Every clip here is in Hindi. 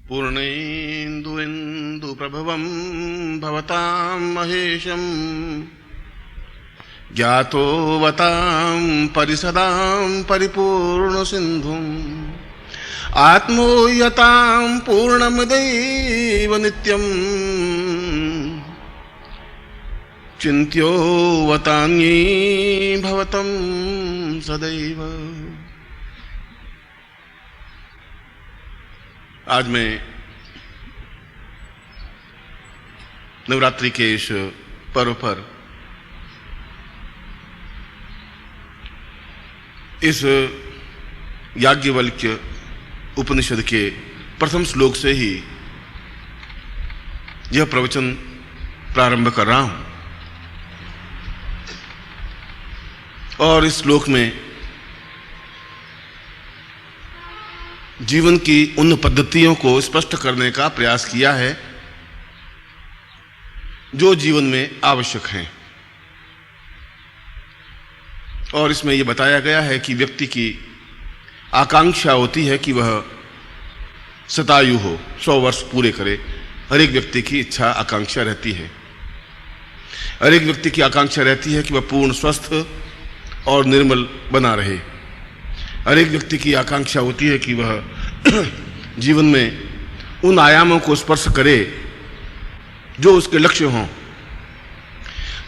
पूर्णेन्दुप्रभवं भवतां महेशं ज्ञातोवतां परिसदां परिपूर्णसिन्धुम् आत्मोयतां पूर्णमिदैव नित्यं चिन्त्योवतान्ये भवतं सदैव। आज मैं नवरात्रि के इस पर्व पर इस याज्ञवल्क्य उपनिषद के प्रथम श्लोक से ही यह प्रवचन प्रारंभ कर रहा हूं और इस श्लोक में जीवन की उन पद्धतियों को स्पष्ट करने का प्रयास किया है जो जीवन में आवश्यक हैं। और इसमें यह बताया गया है कि व्यक्ति की आकांक्षा होती है कि वह शतायु हो, 100 वर्ष पूरे करे। हर एक व्यक्ति की इच्छा आकांक्षा रहती है। हर एक व्यक्ति की आकांक्षा रहती है कि वह पूर्ण स्वस्थ और निर्मल बना रहे। हर एक व्यक्ति की आकांक्षा होती है कि वह जीवन में उन आयामों को स्पर्श करे जो उसके लक्ष्य हों।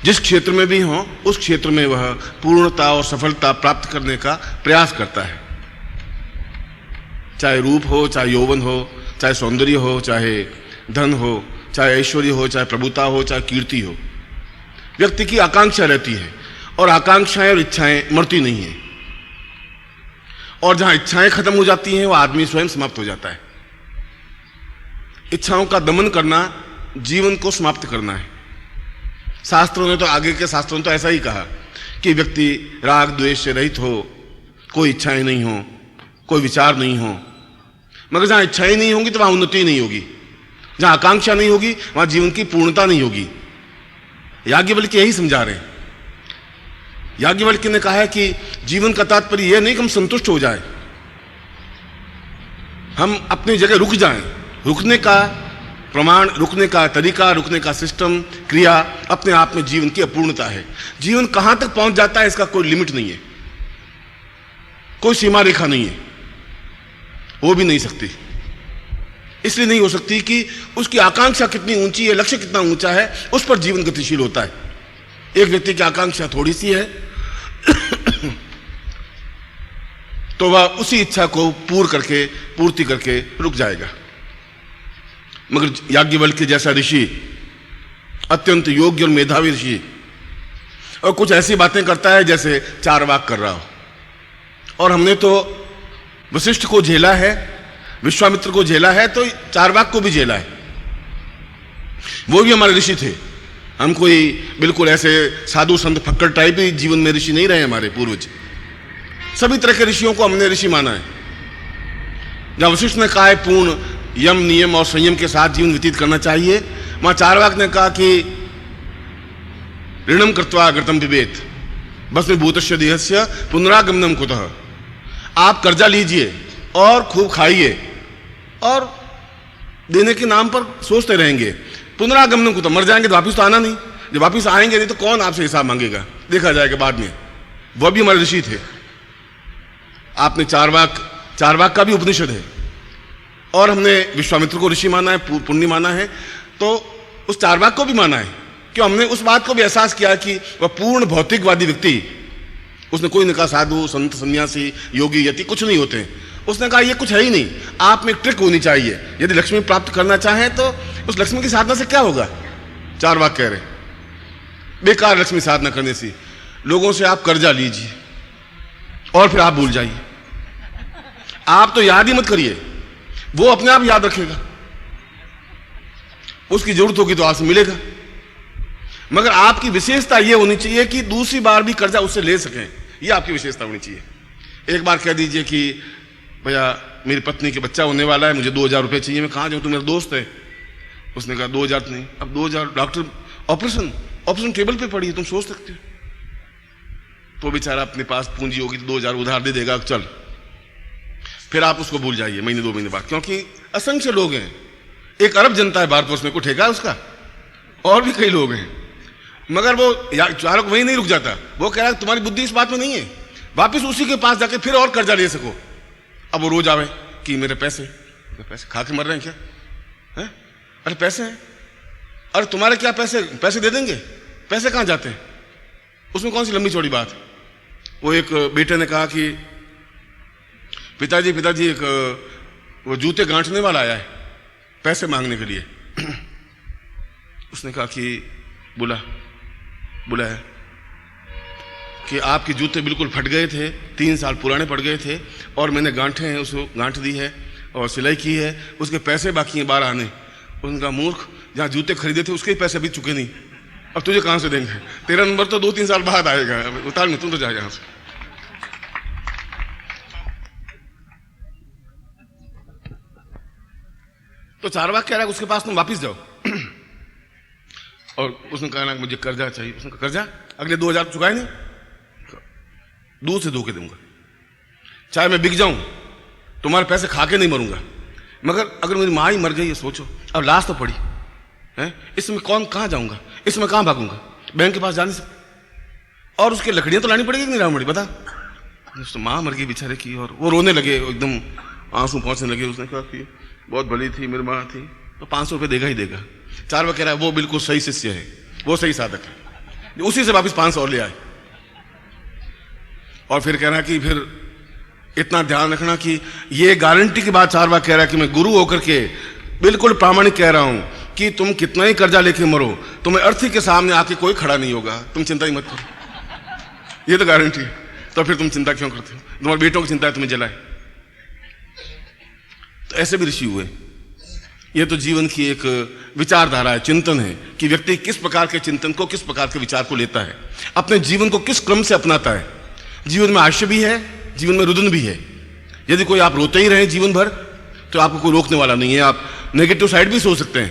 जिस क्षेत्र में भी हों उस क्षेत्र में वह पूर्णता और सफलता प्राप्त करने का प्रयास करता है। चाहे रूप हो, चाहे यौवन हो, चाहे सौंदर्य हो, चाहे धन हो, चाहे ऐश्वर्य हो, चाहे प्रभुता हो, चाहे कीर्ति हो। व्यक्ति की आकांक्षा रहती है और आकांक्षाएं और इच्छाएं मरती नहीं हैं। और जहां इच्छाएं खत्म हो जाती हैं वह आदमी स्वयं समाप्त हो जाता है। इच्छाओं का दमन करना जीवन को समाप्त करना है। शास्त्रों ने तो, आगे के शास्त्रों ने तो ऐसा ही कहा कि व्यक्ति राग द्वेष से रहित हो, कोई इच्छाएं नहीं हो, कोई विचार नहीं हो। मगर जहां इच्छाएं नहीं होंगी तो वहां उन्नति नहीं होगी। जहां आकांक्षा नहीं होगी वहां जीवन की पूर्णता नहीं होगी। याज्ञवल्क्य यही समझा रहे हैं। याज्ञवल्क्य ने कहा है कि जीवन का तात्पर्य यह नहीं कि हम संतुष्ट हो जाएं, हम अपनी जगह रुक जाएं। रुकने का प्रमाण, रुकने का तरीका, रुकने का सिस्टम, क्रिया अपने आप में जीवन की अपूर्णता है। जीवन कहां तक पहुंच जाता है इसका कोई लिमिट नहीं है, कोई सीमा रेखा नहीं है, हो भी नहीं सकती। इसलिए नहीं हो सकती कि उसकी आकांक्षा कितनी ऊंची है, लक्ष्य कितना ऊंचा है, उस पर जीवन गतिशील होता है। एक व्यक्ति की आकांक्षा थोड़ी सी है तो वह उसी इच्छा को पूर्ति करके रुक जाएगा। मगर याज्ञवल्क्य जैसा ऋषि, अत्यंत योग्य और मेधावी ऋषि, और कुछ ऐसी बातें करता है जैसे चारवाक कर रहा हो। और हमने तो वशिष्ठ को झेला है, विश्वामित्र को झेला है, तो चारवाक को भी झेला है। वो भी हमारे ऋषि थे। हम कोई बिल्कुल ऐसे साधु संत फक्कड़ टाइप ही जीवन में ऋषि नहीं रहे। हमारे पूर्वज सभी तरह के ऋषियों को हमने ऋषि माना है। जहां वशिष्ठ ने कहा है पूर्ण यम, नियम और संयम के साथ जीवन व्यतीत करना चाहिए, वहां चारवाक ने कहा कि ऋणम कृत्वा घृतं पिबेत भस्म भूतस्य देहस्य पुनरागमनम कुतः। आप कर्जा लीजिए और खूब खाइए और देने के नाम पर सोचते रहेंगे। पुनरागमन को तो मर जाएंगे तो वापिस तो आना नहीं। जब वापिस आएंगे नहीं तो कौन आपसे हिसाब मांगेगा, देखा जाएगा बाद में। वह भी हमारे ऋषि थे। आपने चारवाक का भी उपनिषद है और हमने विश्वामित्र को ऋषि माना है, पुण्य माना है, तो उस चारवाक को भी माना है। क्यों? हमने उस बात को भी एहसास किया कि वह पूर्ण भौतिकवादी व्यक्ति, उसने कोई ने कहा साधु संत सन्यासी योगी यति कुछ नहीं होते। उसने कहा ये कुछ है ही नहीं, आप में एक ट्रिक होनी चाहिए। यदि लक्ष्मी प्राप्त करना चाहें तो उस लक्ष्मी की साधना से क्या होगा? चारवाक कह रहे बेकार लक्ष्मी साधना करने से। लोगों से आप कर्जा लीजिए और फिर आप भूल जाइए। आप तो याद ही मत करिए, वो अपने आप याद रखेगा। उसकी जरूरत होगी तो आपसे मिलेगा। मगर आपकी विशेषता यह होनी चाहिए कि दूसरी बार भी कर्जा उससे ले सकें। यह आपकी विशेषता होनी चाहिए। एक बार कह दीजिए कि भैया मेरी पत्नी के बच्चा होने वाला है, मुझे 2000 रुपये चाहिए, मैं कहाँ जाऊँ, तू मेरा दोस्त है। उसने कहा 2000 नहीं, अब 2000 डॉक्टर ऑपरेशन टेबल पे पड़ी है, तुम सोच सकते हो। तो बेचारा अपने पास पूंजी होगी तो 2000 उधार दे देगा, चल फिर आप उसको भूल जाइए महीने 2 महीने बाद, क्योंकि असंख्य लोग हैं, 1 अरब जनता है भारतवर्ष में, को ठेका है उसका, और भी कई लोग हैं। मगर वो चालक वहीं नहीं रुक जाता, वो कह रहा है तुम्हारी बुद्धि इस बात में नहीं है, वापिस उसी के पास जाके फिर और कर्जा ले सको। अब वो रोज आवे कि मेरे पैसे खा के मर रहे हैं क्या है? अरे पैसे हैं, अरे तुम्हारे क्या पैसे दे देंगे, पैसे कहां जाते हैं, उसमें कौन सी लंबी चौड़ी बात। वो एक बेटे ने कहा कि पिताजी एक वो जूते गांठने वाला आया है पैसे मांगने के लिए। उसने कहा कि बुला है कि आपके जूते बिल्कुल फट गए थे, 3 साल पुराने पड़ गए थे, और मैंने गांठे हैं उसको गांठ दी है और सिलाई की है, उसके पैसे बाकी हैं 12 आने। उनका मूर्ख, जहाँ जूते खरीदे थे उसके ही पैसे अभी चुके नहीं, अब तुझे कहां से देंगे, तेरा नंबर तो 2-3 साल बाद आएगा, उतार नहीं, तुम तो जा यहां से। तो चारवाक कह रहा है उसके पास तुम वापिस जाओ। और उसने कहा मुझे कर्जा चाहिए। उसने कहा कर्जा अगले 2000 चुकाए नहीं, दूध से धो के दूंगा, चाहे मैं बिक जाऊं, तुम्हारे पैसे खा के नहीं मरूंगा, मगर अगर मेरी माँ ही मर गई है, सोचो अब लाश तो पड़ी है, इसमें कहां जाऊंगा, इसमें कहां भागूंगा, बैंक के पास जा नहीं सकता, और उसकी लकड़ियां तो लानी पड़ेगी कि नहीं लानी पड़ी बता। तो माँ मर गई बेचारे की, और वो रोने लगे, एकदम आंसू पहुंचने लगे। उसने कहा कि बहुत भली थी मेरी माँ थी, तो 500 रुपये देगा ही देगा। चारवाक कह रहा है वो बिल्कुल सही शिष्य है, वो सही साधक है, उसी से वापिस 500 और ले आए। और फिर कह रहा कि फिर इतना ध्यान रखना कि ये गारंटी की बात चारवाक कह रहा है कि मैं गुरु होकर के बिल्कुल प्रामाणिक कह रहा हूं कि तुम कितना ही कर्जा लेके मरो, तुम्हें अर्थी के सामने आके कोई खड़ा नहीं होगा, तुम चिंता ही मत करो, ये तो गारंटी है। तो फिर तुम चिंता क्यों करते हो, तुम्हारे बेटों की चिंता है तुम्हें जलाए। तो ऐसे भी ऋषि हुए। यह तो जीवन की एक विचारधारा है, चिंतन है कि व्यक्ति किस प्रकार के चिंतन को, किस प्रकार के विचार को लेता है, अपने जीवन को किस क्रम से अपनाता है। जीवन में हास्य भी है, जीवन में रुदन भी है। यदि कोई आप रोते ही रहे जीवन भर तो आपको कोई रोकने वाला नहीं है। आप नेगेटिव साइड भी सोच सकते हैं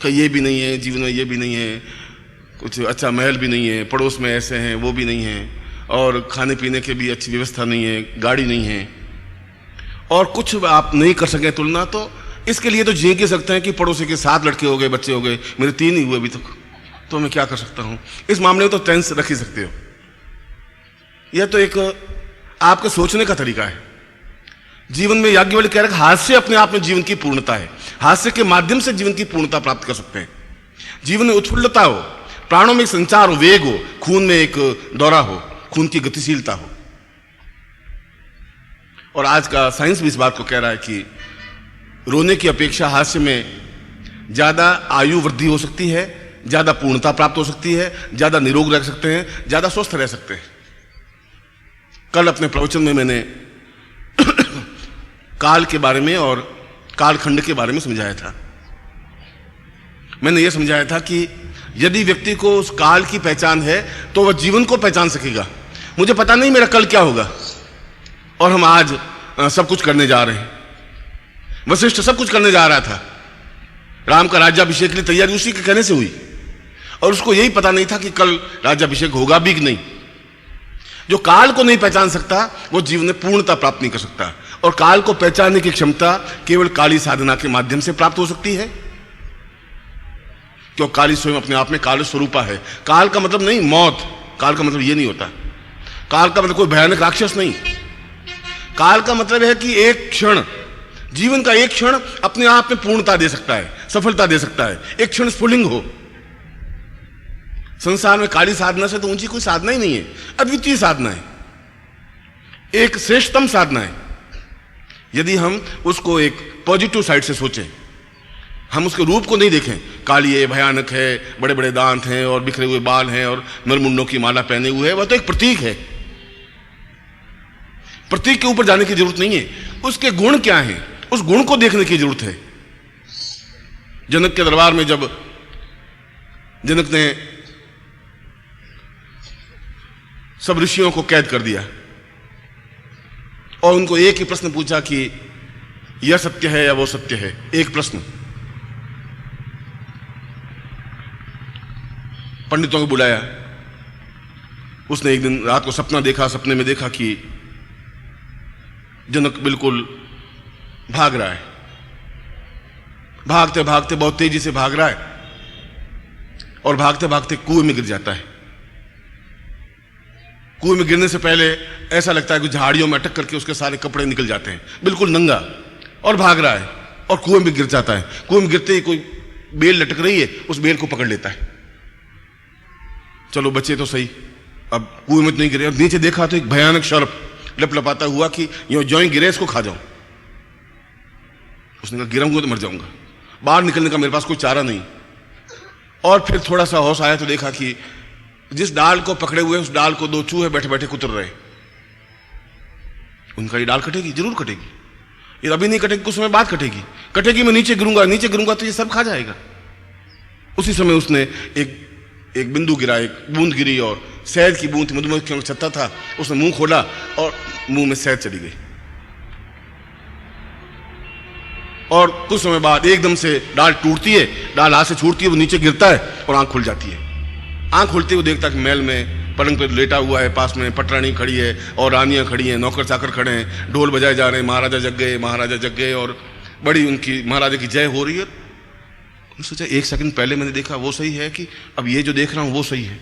कि ये भी नहीं है जीवन में, ये भी नहीं है, कुछ अच्छा महल भी नहीं है, पड़ोस में ऐसे हैं वो भी नहीं है, और खाने पीने की भी अच्छी व्यवस्था नहीं है, गाड़ी नहीं है, और कुछ आप नहीं कर सके तुलना, तो इसके लिए तो जी के सकते हैं कि पड़ोसी के 7 लड़के हो गए, बच्चे हो गए, मेरे 3 ही हुए अभी तक, तो मैं क्या कर सकता हूं। इस मामले में तो टेंस रख ही सकते हो। यह तो एक आपके सोचने का तरीका है। जीवन में याज्ञवल्क्य कह रहे हैं हास्य अपने आप में जीवन की पूर्णता है, हास्य के माध्यम से जीवन की पूर्णता प्राप्त कर सकते हैं। जीवन में उत्फुल्लता हो, प्राणों में एक संचार हो, वेग हो, खून में एक दौरा हो, खून की गतिशीलता हो। और आज का साइंस भी इस बात को कह रहा है कि रोने की अपेक्षा हास्य में ज्यादा आयु वृद्धि हो सकती है, ज्यादा पूर्णता प्राप्त हो सकती है, ज्यादा निरोग रह सकते हैं, ज्यादा स्वस्थ रह सकते हैं। कल अपने प्रवचन में मैंने काल के बारे में और कालखंड के बारे में समझाया था। मैंने यह समझाया था कि यदि व्यक्ति को उस काल की पहचान है तो वह जीवन को पहचान सकेगा। मुझे पता नहीं मेरा कल क्या होगा, और हम आज सब कुछ करने जा रहे हैं। वशिष्ठ सब कुछ करने जा रहा था, राम का राज्याभिषेक के लिए तैयारी उसी के कहने से हुई, और उसको यही पता नहीं था कि कल राज्याभिषेक होगा भी कि नहीं। जो काल को नहीं पहचान सकता वो जीवन में पूर्णता प्राप्त नहीं कर सकता, और काल को पहचानने की क्षमता केवल काली साधना के माध्यम से प्राप्त हो सकती है, क्योंकि काली स्वयं अपने आप में काल स्वरूपा है। काल का मतलब नहीं मौत, काल का मतलब यह नहीं होता, काल का मतलब कोई भयानक राक्षस नहीं। काल का मतलब है कि एक क्षण, जीवन का एक क्षण अपने आप में पूर्णता दे सकता है, सफलता दे सकता है, एक क्षण स्फुलिंग हो। संसार में काली साधना से तो ऊंची कोई साधना ही नहीं है, अद्वितीय साधना है, एक श्रेष्ठतम साधना है। यदि हम उसको एक पॉजिटिव साइड से सोचें, हम उसके रूप को नहीं देखें, काली है, भयानक है, बड़े बड़े दांत हैं और बिखरे हुए बाल हैं और नरमुंडों की माला पहने हुए है, वह तो एक प्रतीक है। प्रतीक के ऊपर जाने की जरूरत नहीं है, उसके गुण क्या हैं उस गुण को देखने की जरूरत है। जनक के दरबार में जब जनक ने सब ऋषियों को कैद कर दिया और उनको एक ही प्रश्न पूछा कि यह सत्य है या वो सत्य है, एक प्रश्न। पंडितों को बुलाया, उसने एक दिन रात को सपना देखा, सपने में देखा कि जनक बिल्कुल भाग रहा है, भागते भागते बहुत तेजी से भाग रहा है और भागते भागते कुएं में गिर जाता है। कुएं में गिरने से पहले ऐसा लगता है कि झाड़ियों में अटक करके उसके सारे कपड़े निकल जाते हैं, बिल्कुल नंगा, और भाग रहा है और कुएं में गिर जाता है। कुएं में गिरते ही कोई बेल लटक रही है, उस बेल को पकड़ लेता है। चलो बचे तो सही, अब कुएं में तो नहीं गिरे। और नीचे देखा तो एक भयानक सर्प लपलपाता हुआ कि जो ही गिरे इसको खा जाऊं। उसने कहा गिरूंगा तो मर जाऊंगा, बाहर निकलने का मेरे पास कोई चारा नहीं। और फिर थोड़ा सा होश आया तो देखा कि जिस डाल को पकड़े हुए उस डाल को दो चूहे बैठे बैठे कुतर रहे। उनका ये डाल कटेगी, जरूर कटेगी, ये अभी नहीं कटेगी, कुछ समय बाद कटेगी। कटेगी, मैं नीचे गिरूंगा तो ये सब खा जाएगा। उसी समय उसने एक बिंदु गिरा, एक बूंद गिरी और शहद की बूंद, मधुमक्खियों का छत्ता था, उसने मुंह खोला और मुंह में शहद चली गई। और कुछ समय बाद एकदम से डाल टूटती है, डाल हाथ से छूटती है, वो नीचे गिरता है और आंख खुल जाती है। आंख खुलते हुए देखता कि महल में पलंग पर लेटा हुआ है, पास में पटरानी खड़ी है और रानियां खड़ी हैं, नौकर चाकर खड़े हैं, ढोल बजाए जा रहे हैं, महाराजा जग गए, महाराजा जग गए और बड़ी उनकी महाराजा की जय हो रही है। उन्होंने सोचा एक सेकंड पहले मैंने देखा वो सही है कि अब ये जो देख रहा हूं वो सही है?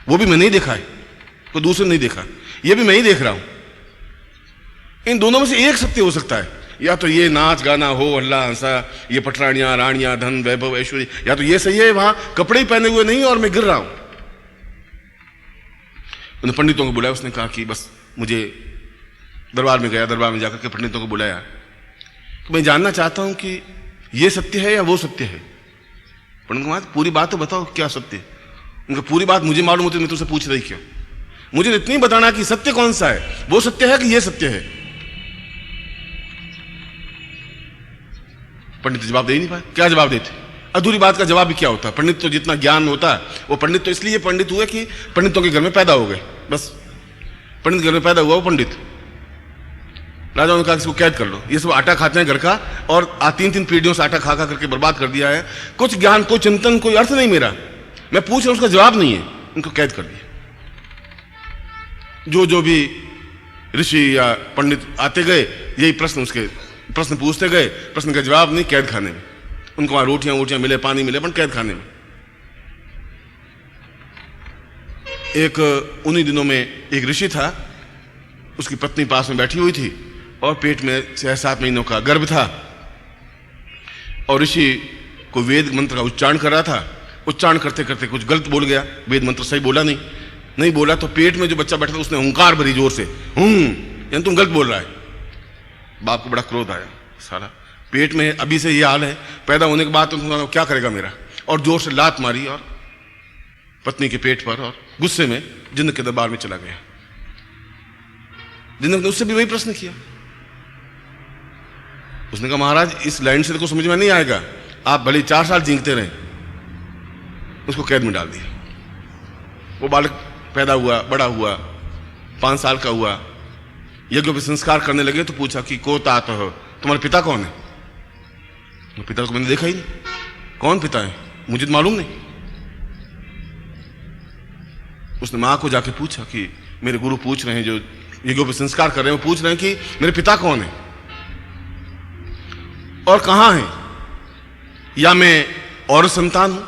वो भी मैंने ही देखा है, कोई दूसरे नहीं देखा, ये भी मैं ही देख रहा हूं। इन दोनों में से एक सत्य हो सकता है, या तो ये नाच गाना हो, हल्ला हंसा, ये पटरानियां रानियां धन वैभव ऐश्वर्य, या तो ये सही है वहां कपड़े ही पहने हुए नहीं और मैं गिर रहा हूं। उन्होंने पंडितों को बुलाया, उसने कहा कि बस मुझे दरबार में गया, दरबार में जाकर के पंडितों को बुलाया कि मैं जानना चाहता हूं कि ये सत्य है या वो सत्य है। पंडित को कहा पूरी बात तो बताओ क्या सत्य है। उनका पूरी बात मुझे मालूम होती, मैं तुझसे पूछ रही क्यों? मुझे इतनी बताना कि सत्य कौन सा है, वो सत्य है कि ये सत्य है। पंडित जवाब दे ही नहीं पाए। क्या जवाब देते? अधूरी बात का जवाब भी क्या होता? पंडित तो जितना ज्ञान होता है वो पंडित तो इसलिए पंडित हुए कि पंडितों के घर में पैदा हो गए, बस पंडित घर में पैदा हुआ वो पंडित। राजा ने कहा इसको कैद कर लो, ये सब आटा खाते हैं घर का और 3-3 पीढ़ियों से आटा खा खा करके बर्बाद कर दिया है, कुछ ज्ञान, कोई चिंतन, कोई अर्थ नहीं मेरा, मैं पूछ रहा हूं उसका जवाब नहीं है। उनको कैद कर दिया। जो भी ऋषि या पंडित आते गए यही प्रश्न पूछते गए, प्रश्न का जवाब नहीं, कैद खाने में। उनको वहां रोटियां मिले, पानी मिले, पर कैद खाने में। एक उन्हीं दिनों में एक ऋषि था, उसकी पत्नी पास में बैठी हुई थी और पेट में 6-7 महीनों का गर्भ था और ऋषि को वेद मंत्र का उच्चारण कर रहा था। उच्चारण करते करते कुछ गलत बोल गया, वेद मंत्र सही बोला नहीं बोला तो पेट में जो बच्चा बैठा था उसने हुंकार भरी जोर से, यानी तुम गलत बोल रहा है। बाप को बड़ा क्रोध आया, साला पेट में अभी से ये हाल है, पैदा होने के बाद तुम क्या करेगा मेरा, और जोर से लात मारी और पत्नी के पेट पर, और गुस्से में जिन्न के दरबार में चला गया। जिन्न ने उससे भी वही प्रश्न किया। उसने कहा महाराज इस लाइन से तो समझ में नहीं आएगा, आप भले 4 साल जींगते रहे। उसको कैद में डाल दिया। वो बालक पैदा हुआ, बड़ा हुआ, 5 साल का हुआ, यज्ञ पे संस्कार करने लगे तो पूछा कि को तात हो, तुम्हारे पिता कौन है? तो पिता को मैंने देखा ही नहीं, कौन पिता है मुझे तो मालूम नहीं। उसने मां को जाके पूछा कि मेरे गुरु पूछ रहे हैं, जो यज्ञ पे संस्कार कर रहे हैं, वो पूछ रहे हैं कि मेरे पिता कौन है और कहां है, या मैं और संतान हूं,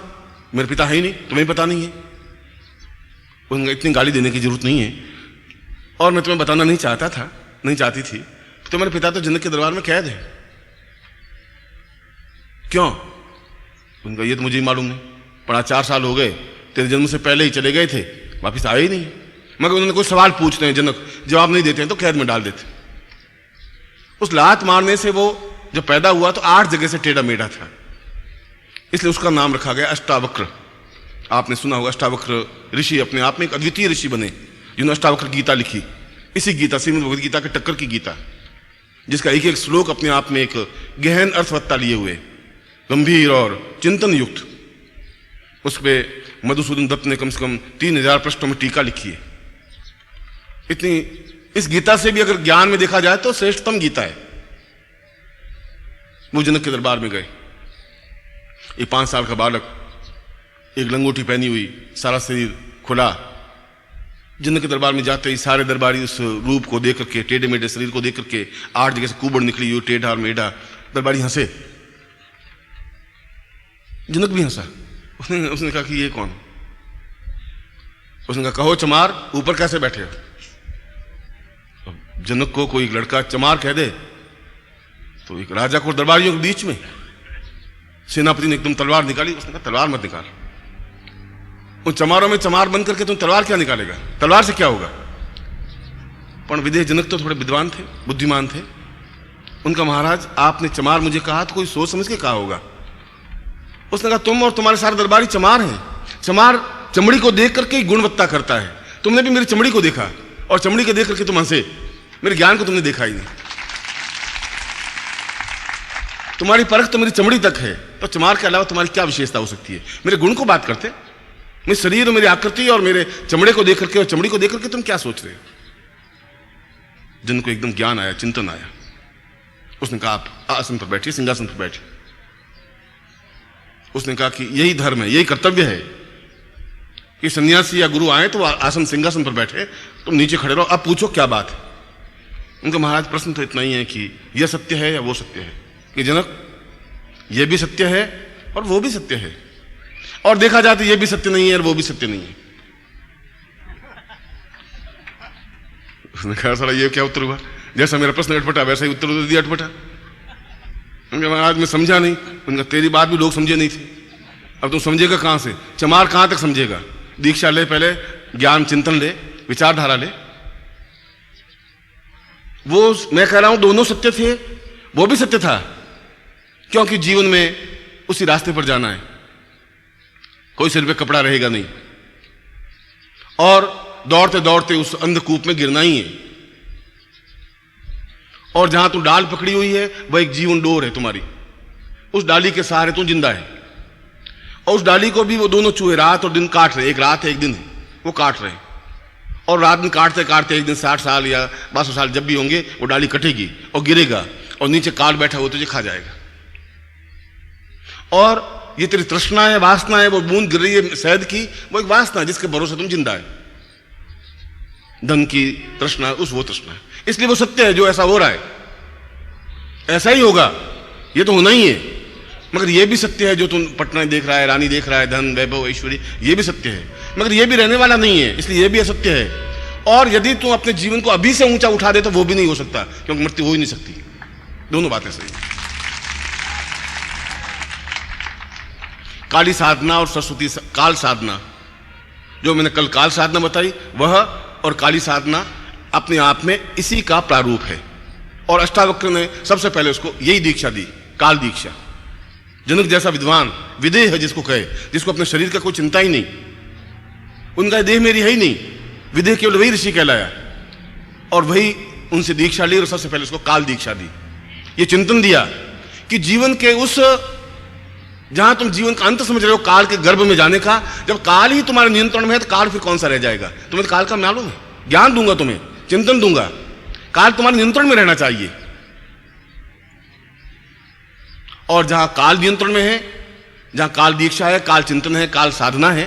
मेरे पिता है ही नहीं, तुम्हें पता नहीं है। उन्हें इतनी गाली देने की जरूरत नहीं है, और मैं तुम्हें बताना नहीं चाहती थी, तो मेरे पिता तो जन्नत के दरबार में कैद है। क्यों? उनका ये तो मुझे ही मालूम नहीं, पढ़ा 4 साल हो गए, तेरे जन्म से पहले ही चले गए थे, वापिस आए ही नहीं। मगर उन्होंने कोई सवाल पूछते हैं, जनक जवाब नहीं देते हैं तो कैद में डाल देते। उस लात मारने से वो जब पैदा हुआ तो 8 जगह से टेढ़ा मेढ़ा था, इसलिए उसका नाम रखा गया अष्टावक्र। आपने सुना होगा अष्टावक्र ऋषि अपने आप में एक अद्वितीय ऋषि बने, जिन्होंने अष्टावक्र गीता लिखी। इसी गीता, श्रीमद् भगवद गीता के टक्कर की गीता, जिसका एक एक श्लोक अपने आप में एक गहन अर्थवत्ता लिए हुए, गंभीर और चिंतन युक्त। उस पर मधुसूदन दत्त ने कम से कम 3000 पृष्ठों में टीका लिखी है। इतनी, इस गीता से भी अगर ज्ञान में देखा जाए तो श्रेष्ठतम गीता है। वो जनक के दरबार में गए, एक 5 साल का बालक, एक लंगोटी पहनी हुई, सारा शरीर खुला, जनक के दरबार में जाते ही सारे दरबारी उस रूप को देख करके, टेढ़े मेढ़े शरीर को देख करके, 8 जगह से कुबड़ निकली हुई, टेढ़ा और मेढ़ा, दरबारी हंसे। जनक भी हंसा। उसने कहा कि ये कौन? उसने कहा कहो चमार, ऊपर कैसे बैठे हो? जनक को कोई लड़का चमार कह दे तो एक राजा को दरबारियों के बीच में सेनापति ने एकदम तलवार निकाली। उसने कहा तलवार मत निकाल, उन चमारों में चमार बन करके तुम तलवार क्या निकालेगा? तलवार से क्या होगा? पर विदेह जनक तो थोड़े विद्वान थे, बुद्धिमान थे। उनका महाराज आपने चमार मुझे कहा तो कोई सोच समझ के कहा होगा। उसने कहा तुम और तुम्हारे सारे दरबारी चमार हैं। चमार चमड़ी को देख करके ही गुणवत्ता करता है। तुमने भी मेरी चमड़ी को देखा और चमड़ी को देख करके तुम हंसे, मेरे ज्ञान को तुमने देखा ही नहीं। तुम्हारी परख तो मेरी चमड़ी तक है, तो चमार के अलावा तुम्हारी क्या विशेषता हो सकती है? मेरे गुण को बात करते, मेरे शरीर और मेरी आकृति और मेरे चमड़े को देख करके और चमड़ी को देख करके तुम क्या सोच रहे हो? जिनको एकदम ज्ञान आया, चिंतन आया। उसने कहा आप आसन पर बैठिए, सिंहासन पर बैठिए। उसने कहा कि यही धर्म है, यही कर्तव्य है कि सन्यासी या गुरु आए तो आसन सिंहासन पर बैठे, तुम नीचे खड़े रहो। अब पूछो क्या बात है? उनका महाराज प्रश्न तो इतना ही है कि यह सत्य है या वो सत्य है? कि जनक यह भी सत्य है और वो भी सत्य है, और देखा जाए तो यह भी सत्य नहीं है और वो भी सत्य नहीं है। उसने कहा साला ये क्या उत्तर हुआ? जैसा मेरा प्रश्न अटपटा वैसा ही उत्तर दे दिया अटपटा। उनके महाराज मैं समझा नहीं। उनका तेरी बात भी लोग समझे नहीं थे, अब तुम समझेगा कहां से? चमार कहां तक समझेगा? दीक्षा ले, पहले ज्ञान चिंतन ले, विचारधारा ले। वो मैं कह रहा हूं दोनों सत्य थे, वो भी सत्य था, क्योंकि जीवन में उसी रास्ते पर जाना है। कोई सिर पे कपड़ा रहेगा नहीं और दौड़ते दौड़ते उस अंधकूप में गिरना ही है। और जहां तू डाल पकड़ी हुई है वह एक जीवन डोर है तुम्हारी, उस डाली के सहारे तू जिंदा है। और उस डाली को भी वो दोनों चूहे रात और दिन काट रहे, एक रात है एक दिन है, वो काट रहे हैं। और रात दिन काटते काटते एक दिन 60 साल या 62 साल जब भी होंगे वो डाली कटेगी और गिरेगा, और नीचे काट बैठा वो तुझे खा जाएगा। और ये तेरी तृष्णा है, वासना है, वो बूंद गिर रही है शहद की, वो एक वासना है जिसके भरोसे तुम जिंदा है। धन की तृष्णा, उस वो तृष्णा है। इसलिए वो सत्य है जो ऐसा हो रहा है, ऐसा ही होगा, ये तो होना ही है। मगर ये भी सत्य है जो तुम पटना देख रहा है, रानी देख रहा है, धन वैभव ऐश्वर्य, ये भी सत्य है, मगर ये भी रहने वाला नहीं है, इसलिए ये भी असत्य है। और यदि तुम अपने जीवन को अभी से ऊंचा उठा दे तो वो भी नहीं हो सकता, क्योंकि मृत्यु हो ही नहीं सकती। दोनों बातें सही। काली साधना और सरस्वती काल साधना, जो मैंने कल काल साधना बताई, वह और काली साधना अपने आप में इसी का प्रारूप है। और अष्टावक्र ने सबसे पहले उसको यही दीक्षा दी, काल दीक्षा। जनक जैसा विद्वान, विदेह है जिसको कहे, जिसको अपने शरीर का कोई चिंता ही नहीं, उनका देह मेरी है ही नहीं, विदेह केवल वही ऋषि कहलाया। और वही उनसे दीक्षा ली और सबसे पहले उसको काल दीक्षा दी। ये चिंतन दिया कि जीवन के उस, जहां तुम जीवन का अंत समझ रहे हो, काल के गर्भ में जाने का, जब काल ही तुम्हारे नियंत्रण में है तो काल फिर कौन सा रह जाएगा? तुम्हें काल का मालूम है, ज्ञान दूंगा तुम्हें, चिंतन दूंगा, काल तुम्हारे नियंत्रण में रहना चाहिए। और जहां काल नियंत्रण में है, जहां काल दीक्षा है, काल चिंतन है, काल साधना है,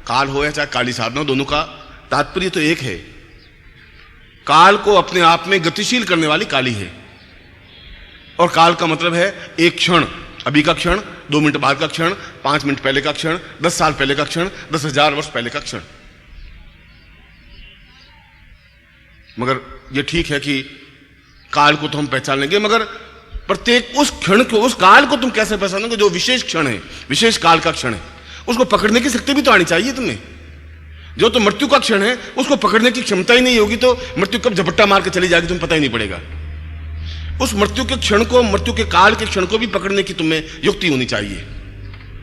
काल हो या चाहे काली साधना, दोनों का तात्पर्य तो एक है। काल को अपने आप में गतिशील करने वाली काली है। और काल का मतलब है एक क्षण, अभी का क्षण, 2 मिनट बाद का क्षण, 5 मिनट पहले का क्षण, 10 साल पहले का क्षण, 10,000 वर्ष पहले का क्षण। मगर यह ठीक है कि काल को तो हम पहचान लेंगे, मगर प्रत्येक उस क्षण को, उस काल को तुम कैसे पहचानोगे जो विशेष क्षण है, विशेष काल का क्षण है? उसको पकड़ने की शक्ति भी तो आनी चाहिए तुम्हें। जो तो मृत्यु का क्षण है उसको पकड़ने की क्षमता ही नहीं होगी तो मृत्यु कब झपट्टा मार के चली जाएगी तुम्हें पता ही नहीं पड़ेगा। उस मृत्यु के क्षण को, मृत्यु के काल के क्षण को भी पकड़ने की तुम्हें युक्ति होनी चाहिए।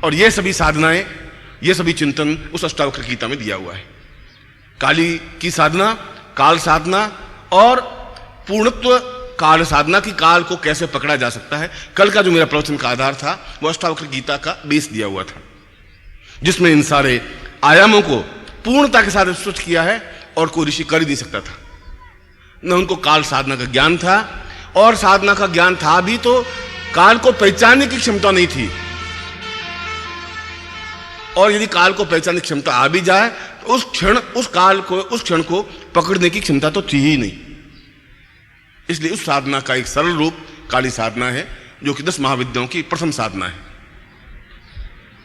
और ये सभी साधनाएं, ये सभी चिंतन उस अष्टावक्र गीता में दिया हुआ है। काली की साधना, काल साधना और पूर्णत्व काल साधना की, काल को कैसे पकड़ा जा सकता है। कल का जो मेरा प्रवचन का आधार था वो अष्टावक्र गीता का बेस दिया हुआ था, जिसमें इन सारे आयामों को पूर्णता के साथ स्पष्ट किया है और कोई ऋषि कर ही नहीं सकता था। न उनको काल साधना का ज्ञान था, और साधना का ज्ञान था भी तो काल को पहचानने की क्षमता नहीं थी। और यदि काल को पहचानने की क्षमता आ भी जाए तो उस क्षण, उस काल को, उस क्षण को पकड़ने की क्षमता तो थी ही नहीं। इसलिए उस साधना का एक सरल रूप काली साधना है, जो कि 10 महाविद्याओं की प्रथम साधना है।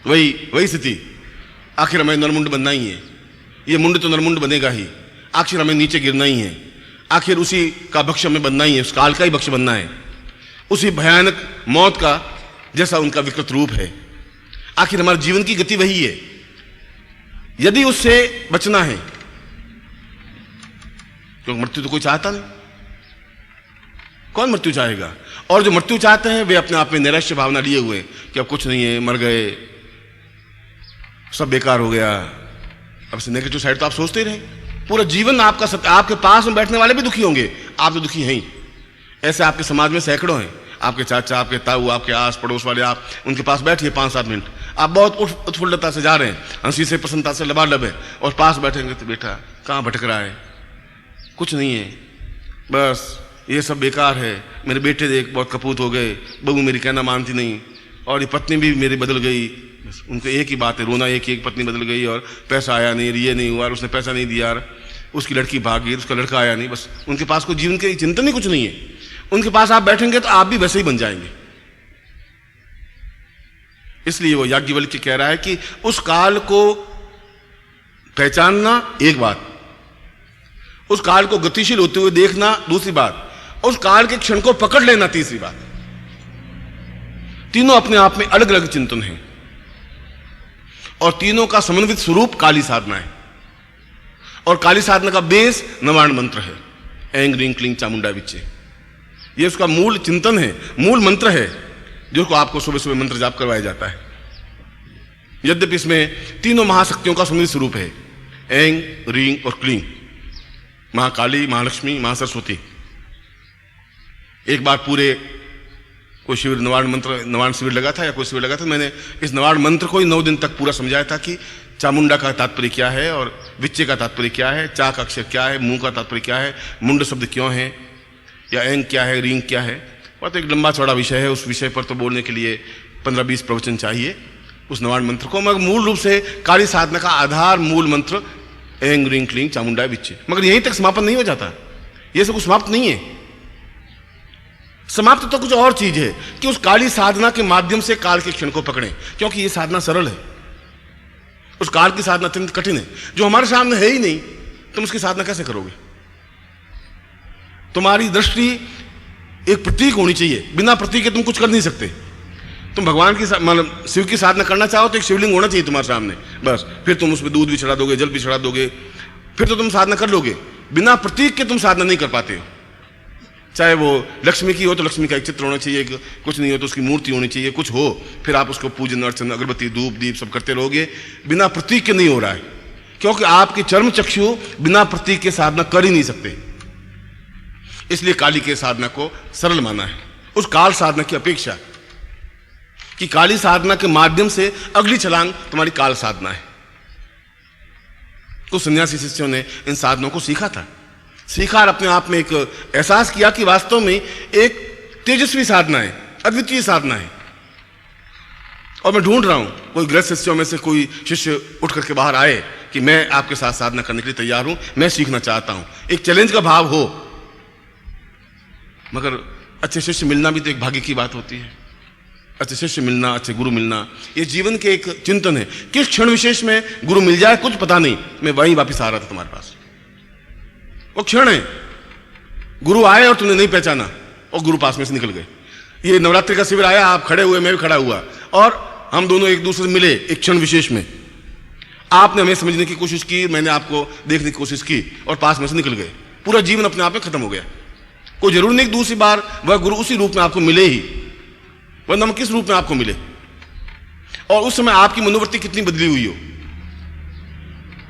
वही स्थिति, आखिर हमें नरमुंड बनना ही है, ये मुंड तो नरमुंड बनेगा ही, आखिर हमें नीचे गिरना ही है, आखिर उसी का भक्ष हमें बनना ही है, उस काल का ही भक्ष बनना है, उसी भयानक मौत का जैसा उनका विकृत रूप है। आखिर हमारे जीवन की गति वही है। यदि उससे बचना है, क्योंकि मृत्यु तो कोई चाहता नहीं, कौन मृत्यु चाहेगा? और जो मृत्यु चाहते हैं वे अपने आप में नैराश्य भावना लिए हुए कि अब कुछ नहीं है, मर गए, सब बेकार हो गया। अब से नेगेटिव साइड तो आप सोचते ही रहे, पूरा जीवन आपका सत्य। आपके पास में बैठने वाले भी दुखी होंगे, आप तो दुखी हैं ही। ऐसे आपके समाज में सैकड़ों हैं, आपके चाचा, आपके ताऊ, आपके आस पड़ोस वाले, आप उनके पास बैठिए 5-7 मिनट, आप बहुत उत्फुल्लता से जा रहे हैं, हंसी से प्रसन्नता से लबालब है, और पास बैठेंगे तो बेटा कहाँ भटक रहा है, कुछ नहीं है, बस ये सब बेकार है, मेरे बेटे देख बहुत कपूत हो गए, बहू मेरी कहना मानती नहीं, और ये पत्नी भी मेरी बदल गई, बस उनको एक ही बात है, रोना एक पत्नी बदल गई, और पैसा आया नहीं, ये नहीं हुआ, उसने पैसा नहीं दिया, उसकी लड़की भाग गई, उसका लड़का आया नहीं, बस उनके पास कोई जीवन की चिंतन ही कुछ नहीं है। उनके पास आप बैठेंगे तो आप भी वैसे ही बन जाएंगे। इसलिए वो याज्ञवल्क्य कह रहा है कि उस काल को पहचानना एक बात, उस काल को गतिशील होते हुए देखना दूसरी बात, उस काल के क्षण को पकड़ लेना तीसरी बात। तीनों अपने आप में अलग अलग चिंतन हैं, और तीनों का समन्वित स्वरूप काली साधना है। और काली साधना का बेस नवाण मंत्र है, ऐं ह्रीं क्लीं चामुंडा विच्चे। ये उसका मूल चिंतन है, मूल मंत्र है, जो को आपको सुबह सुबह मंत्र जाप करवाया जाता है। यद्यपि इसमें तीनों महाशक्तियों का समन्वित स्वरूप है, ऐं ह्रीं और क्लीं, महाकाली, महालक्ष्मी, महासरस्वती। एक बार पूरे कोई शिविर, नवाण शिविर लगा था या कोई शिविर लगा था, मैंने इस नवाण मंत्र को ही 9 दिन तक पूरा समझाया था कि चामुंडा का तात्पर्य क्या है, और विच्चे का तात्पर्य क्या है, चा का अक्षर क्या है, मुंह का तात्पर्य क्या है, मुंड शब्द क्यों है, या ऐं क्या है, रींग क्या है। और तो एक लंबा चौड़ा विषय है, उस विषय पर तो बोलने के लिए 15-20 प्रवचन चाहिए उस नवाण मंत्र को। मगर मूल रूप से काली साधना का आधार मूल मंत्र ऐं ह्रीं क्लीं चामुंडा विच्चे। मगर यहीं तक समापन नहीं हो जाता, यह सब कुछ समाप्त नहीं है। समाप्त तो कुछ और चीज है कि उस काली साधना के माध्यम से काल के क्षण को पकड़ें, क्योंकि यह साधना सरल है। उस काल की साधना अत्यंत कठिन है, जो हमारे सामने है ही नहीं, तुम उसकी साधना कैसे करोगे? तुम्हारी दृष्टि एक प्रतीक होनी चाहिए, बिना प्रतीक के तुम कुछ कर नहीं सकते। तुम भगवान की मतलब शिव की साधना करना चाहो तो एक शिवलिंग होना चाहिए तुम्हारे सामने, बस। फिर तुम उसमें दूध भी चढ़ा दोगे, जल भी चढ़ा दोगे, फिर तो तुम साधना कर लोगे। बिना प्रतीक के तुम साधना नहीं कर पाते हो। चाहे वो लक्ष्मी की हो तो लक्ष्मी का एक चित्र होना चाहिए, कुछ नहीं हो तो उसकी मूर्ति होनी चाहिए, कुछ हो फिर आप उसको पूजन अर्चन अगरबत्ती धूप दीप सब करते रहोगे। बिना प्रतीक के नहीं हो रहा है, क्योंकि आपके चर्म चक्षु बिना प्रतीक के साधना कर ही नहीं सकते। इसलिए काली के साधना को सरल माना है उस काल साधना की अपेक्षा, कि काली साधना के माध्यम से अगली छलांग तुम्हारी काल साधना है। कुछ सन्यासी शिष्यों ने इन साधनों को सीखा था, सीखा और अपने आप में एक एहसास किया कि वास्तव में एक तेजस्वी साधना है, अद्वितीय साधना है। और मैं ढूंढ रहा हूं कोई गृहस्थ शिष्यों में से कोई शिष्य उठ करके बाहर आए कि मैं आपके साथ साधना करने के लिए तैयार हूं, मैं सीखना चाहता हूं, एक चैलेंज का भाव हो। मगर अच्छे शिष्य मिलना भी तो एक भाग्य की बात होती है। अच्छे शिष्य मिलना, अच्छे गुरु मिलना, ये जीवन के एक चिंतन है। किस क्षण विशेष में गुरु मिल जाए कुछ पता नहीं। मैं वहीं वापिस आ रहा था तुम्हारे पास, वो क्षण है, गुरु आए और तुमने नहीं पहचाना और गुरु पास में से निकल गए। ये नवरात्रि का शिविर आया, आप खड़े हुए, मैं भी खड़ा हुआ, और हम दोनों एक दूसरे से मिले एक क्षण विशेष में। आपने हमें समझने की कोशिश की, मैंने आपको देखने की कोशिश की, और पास में से निकल गए। पूरा जीवन अपने आप में खत्म हो गया। कोई जरूर नहीं कि दूसरी बार वह गुरु उसी रूप में आपको मिले ही, वरना हम किस रूप में आपको मिले, और उस समय आपकी मनोवृत्ति कितनी बदली हुई हो।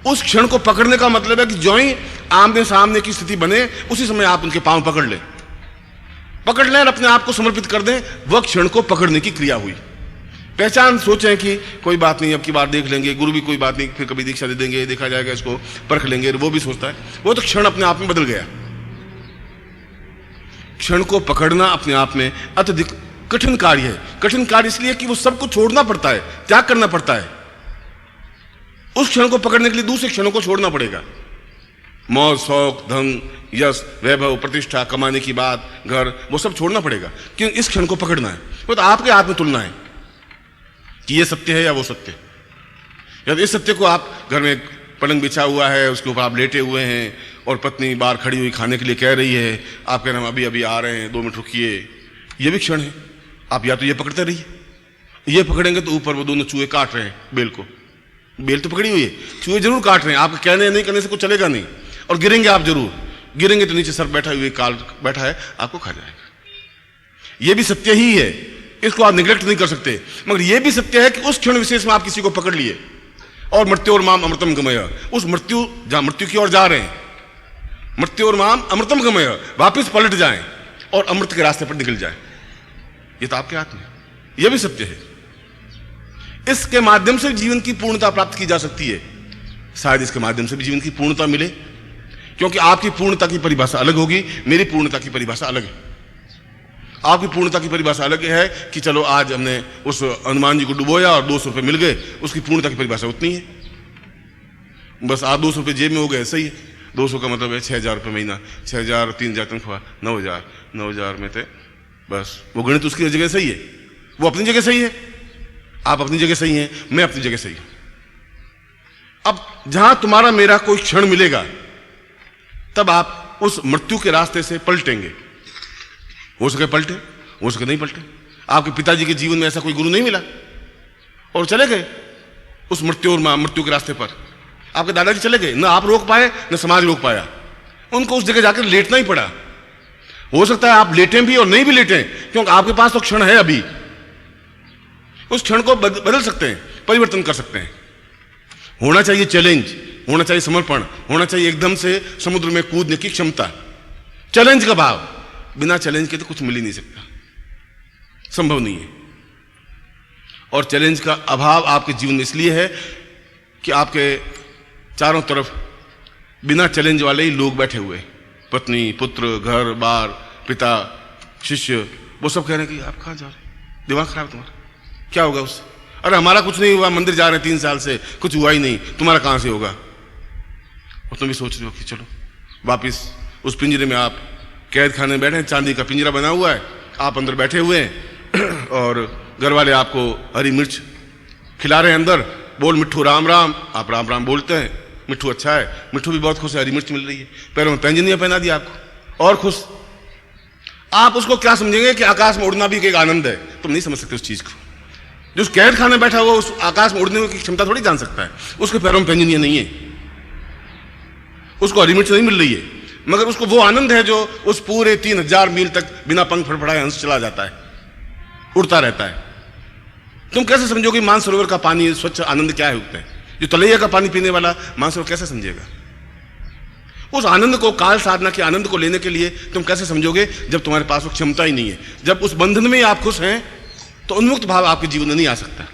उस क्षण को पकड़ने का मतलब है कि जो ही आमने सामने की स्थिति बने उसी समय आप उनके पांव पकड़ लें और अपने आप को समर्पित कर दें। वह क्षण को पकड़ने की क्रिया हुई। पहचान सोचें कि कोई बात नहीं, अब की बार देख लेंगे, गुरु भी कोई बात नहीं, फिर कभी दीक्षा दे देंगे, देखा जाएगा, इसको परख लेंगे, वो भी सोचता है। वो तो क्षण अपने आप में बदल गया। क्षण को पकड़ना अपने आप में अत्यधिक कठिन कार्य है। कठिन कार्य इसलिए कि वो सब कुछ छोड़ना पड़ता है, त्याग करना पड़ता है। उस क्षण को पकड़ने के लिए दूसरे क्षणों को छोड़ना पड़ेगा। मौज, शौक, धन, यश, वैभव, प्रतिष्ठा, कमाने की बात, घर, वो सब छोड़ना पड़ेगा, क्यों? इस क्षण को पकड़ना है। वो तो आपके हाथ में तुलना है कि ये सत्य है या वो सत्य है। यदि इस सत्य को आप घर में पलंग बिछा हुआ है, उसके ऊपर आप लेटे हुए हैं और पत्नी बाहर खड़ी हुई खाने के लिए कह रही है, आप कह रहे हैं अभी अभी आ रहे हैं, 2 मिनट रुकिए, ये भी क्षण है। आप या तो ये पकड़ते रहिए, ये पकड़ेंगे तो ऊपर वो दोनों चूहे काट रहे हैं बेल को, बेल तो पकड़ी हुई है, चूहे जरूर काट रहे हैं, आपके कहने नहीं करने से कुछ चलेगा नहीं, और गिरेंगे आप जरूर, गिरेंगे तो नीचे सर बैठा हुआ काल बैठा है, आपको खा जाएगा। ये भी सत्य ही है, इसको आप निगलेक्ट नहीं कर सकते। मगर यह भी सत्य है कि उस क्षण विशेष में आप किसी को पकड़ लिए और मृत्यु और माम अमृतम गमय, उस मृत्यु जहां मृत्यु की ओर जा रहे हैं, मृत्यु और माम अमृतम गमय, वापस पलट जाएं और अमृत के रास्ते पर निकल जाएं। ये तो आपके हाथ में, यह भी सत्य है। इसके माध्यम से जीवन की पूर्णता प्राप्त की जा सकती है। शायद इसके माध्यम से भी जीवन की पूर्णता मिले, क्योंकि आपकी पूर्णता की परिभाषा अलग होगी, मेरी पूर्णता की परिभाषा अलग है। आपकी पूर्णता की परिभाषा अलग है कि चलो आज हमने उस हनुमान जी को डुबोया और 200 रुपये मिल गए, उसकी पूर्णता की परिभाषा उतनी है, बस आप 200 रुपये जेब में हो गए, सही है। 200 का मतलब है 6,000 रुपये महीना, 6,000, 3,000 तनख्वाह, 9,000 में थे, बस वो गणित उसकी जगह सही है, वो अपनी जगह सही है, आप अपनी जगह सही हैं, मैं अपनी जगह सही हूं। अब जहां तुम्हारा मेरा कोई क्षण मिलेगा, तब आप उस मृत्यु के रास्ते से पलटेंगे। हो सके पलटे, हो सके नहीं पलटे। आपके पिताजी के जीवन में ऐसा कोई गुरु नहीं मिला और चले गए उस मृत्यु और मृत्यु के रास्ते पर। आपके दादाजी चले गए, ना आप रोक पाए ना समाज रोक पाया, उनको उस जगह जाकर लेटना ही पड़ा। हो सकता है आप लेटें भी और नहीं भी लेटें, क्योंकि आपके पास तो क्षण है अभी, उस क्षण को बदल सकते हैं, परिवर्तन कर सकते हैं। होना चाहिए चैलेंज, होना चाहिए समर्पण, होना चाहिए एकदम से समुद्र में कूदने की क्षमता, चैलेंज का भाव। बिना चैलेंज के तो कुछ मिल ही नहीं सकता, संभव नहीं है। और चैलेंज का अभाव आपके जीवन में इसलिए है कि आपके चारों तरफ बिना चैलेंज वाले ही लोग बैठे हुए, पत्नी, पुत्र, घर बार, पिता, शिष्य, वो सब कह रहे हैं कि आप कहां जा रहे हैं, दिमाग खराब है तुम्हारा, क्या होगा उससे? अरे हमारा कुछ नहीं हुआ, मंदिर जा रहे हैं 3 साल से, कुछ हुआ ही नहीं, तुम्हारा कहां से होगा? और तुम भी सोच रहे हो कि चलो वापिस उस पिंजरे में, आप कैद खाने में बैठे हैं, चांदी का पिंजरा बना हुआ है, आप अंदर बैठे हुए हैं और घर वाले आपको हरी मिर्च खिला रहे हैं अंदर, बोल मिट्ठू राम राम, आप राम राम बोलते हैं, मिट्ठू अच्छा है, मिट्ठू भी बहुत खुश है, हरी मिर्च मिल रही है, पैरों में पैंजनियां पहना दी आपको और खुश। आप उसको क्या समझेंगे कि आकाश में उड़ना भी एक आनंद है? तुम नहीं समझ सकते उस चीज को। जो उस कैद खाने बैठा हुआ उस आकाश में उड़ने की क्षमता थोड़ी जान सकता है। उसके पैरों में पैंजनियां नहीं है, उसको हरी मिर्च नहीं मिल रही है, मगर उसको वो आनंद है जो उस पूरे 3,000 मील तक बिना पंख फड़फड़ाए हंस चला जाता है, उड़ता रहता है। तुम कैसे समझोगे मानसरोवर का पानी स्वच्छ आनंद क्या है उठते हैं? जो तलैया का पानी पीने वाला मानसरोवर कैसे समझेगा? उस आनंद को, काल साधना के आनंद को लेने के लिए तुम कैसे समझोगे जब तुम्हारे पास वो क्षमता ही नहीं है? जब उस बंधन में आप खुश हैं तो उन्मुक्त भाव आपके जीवन में नहीं आ सकता,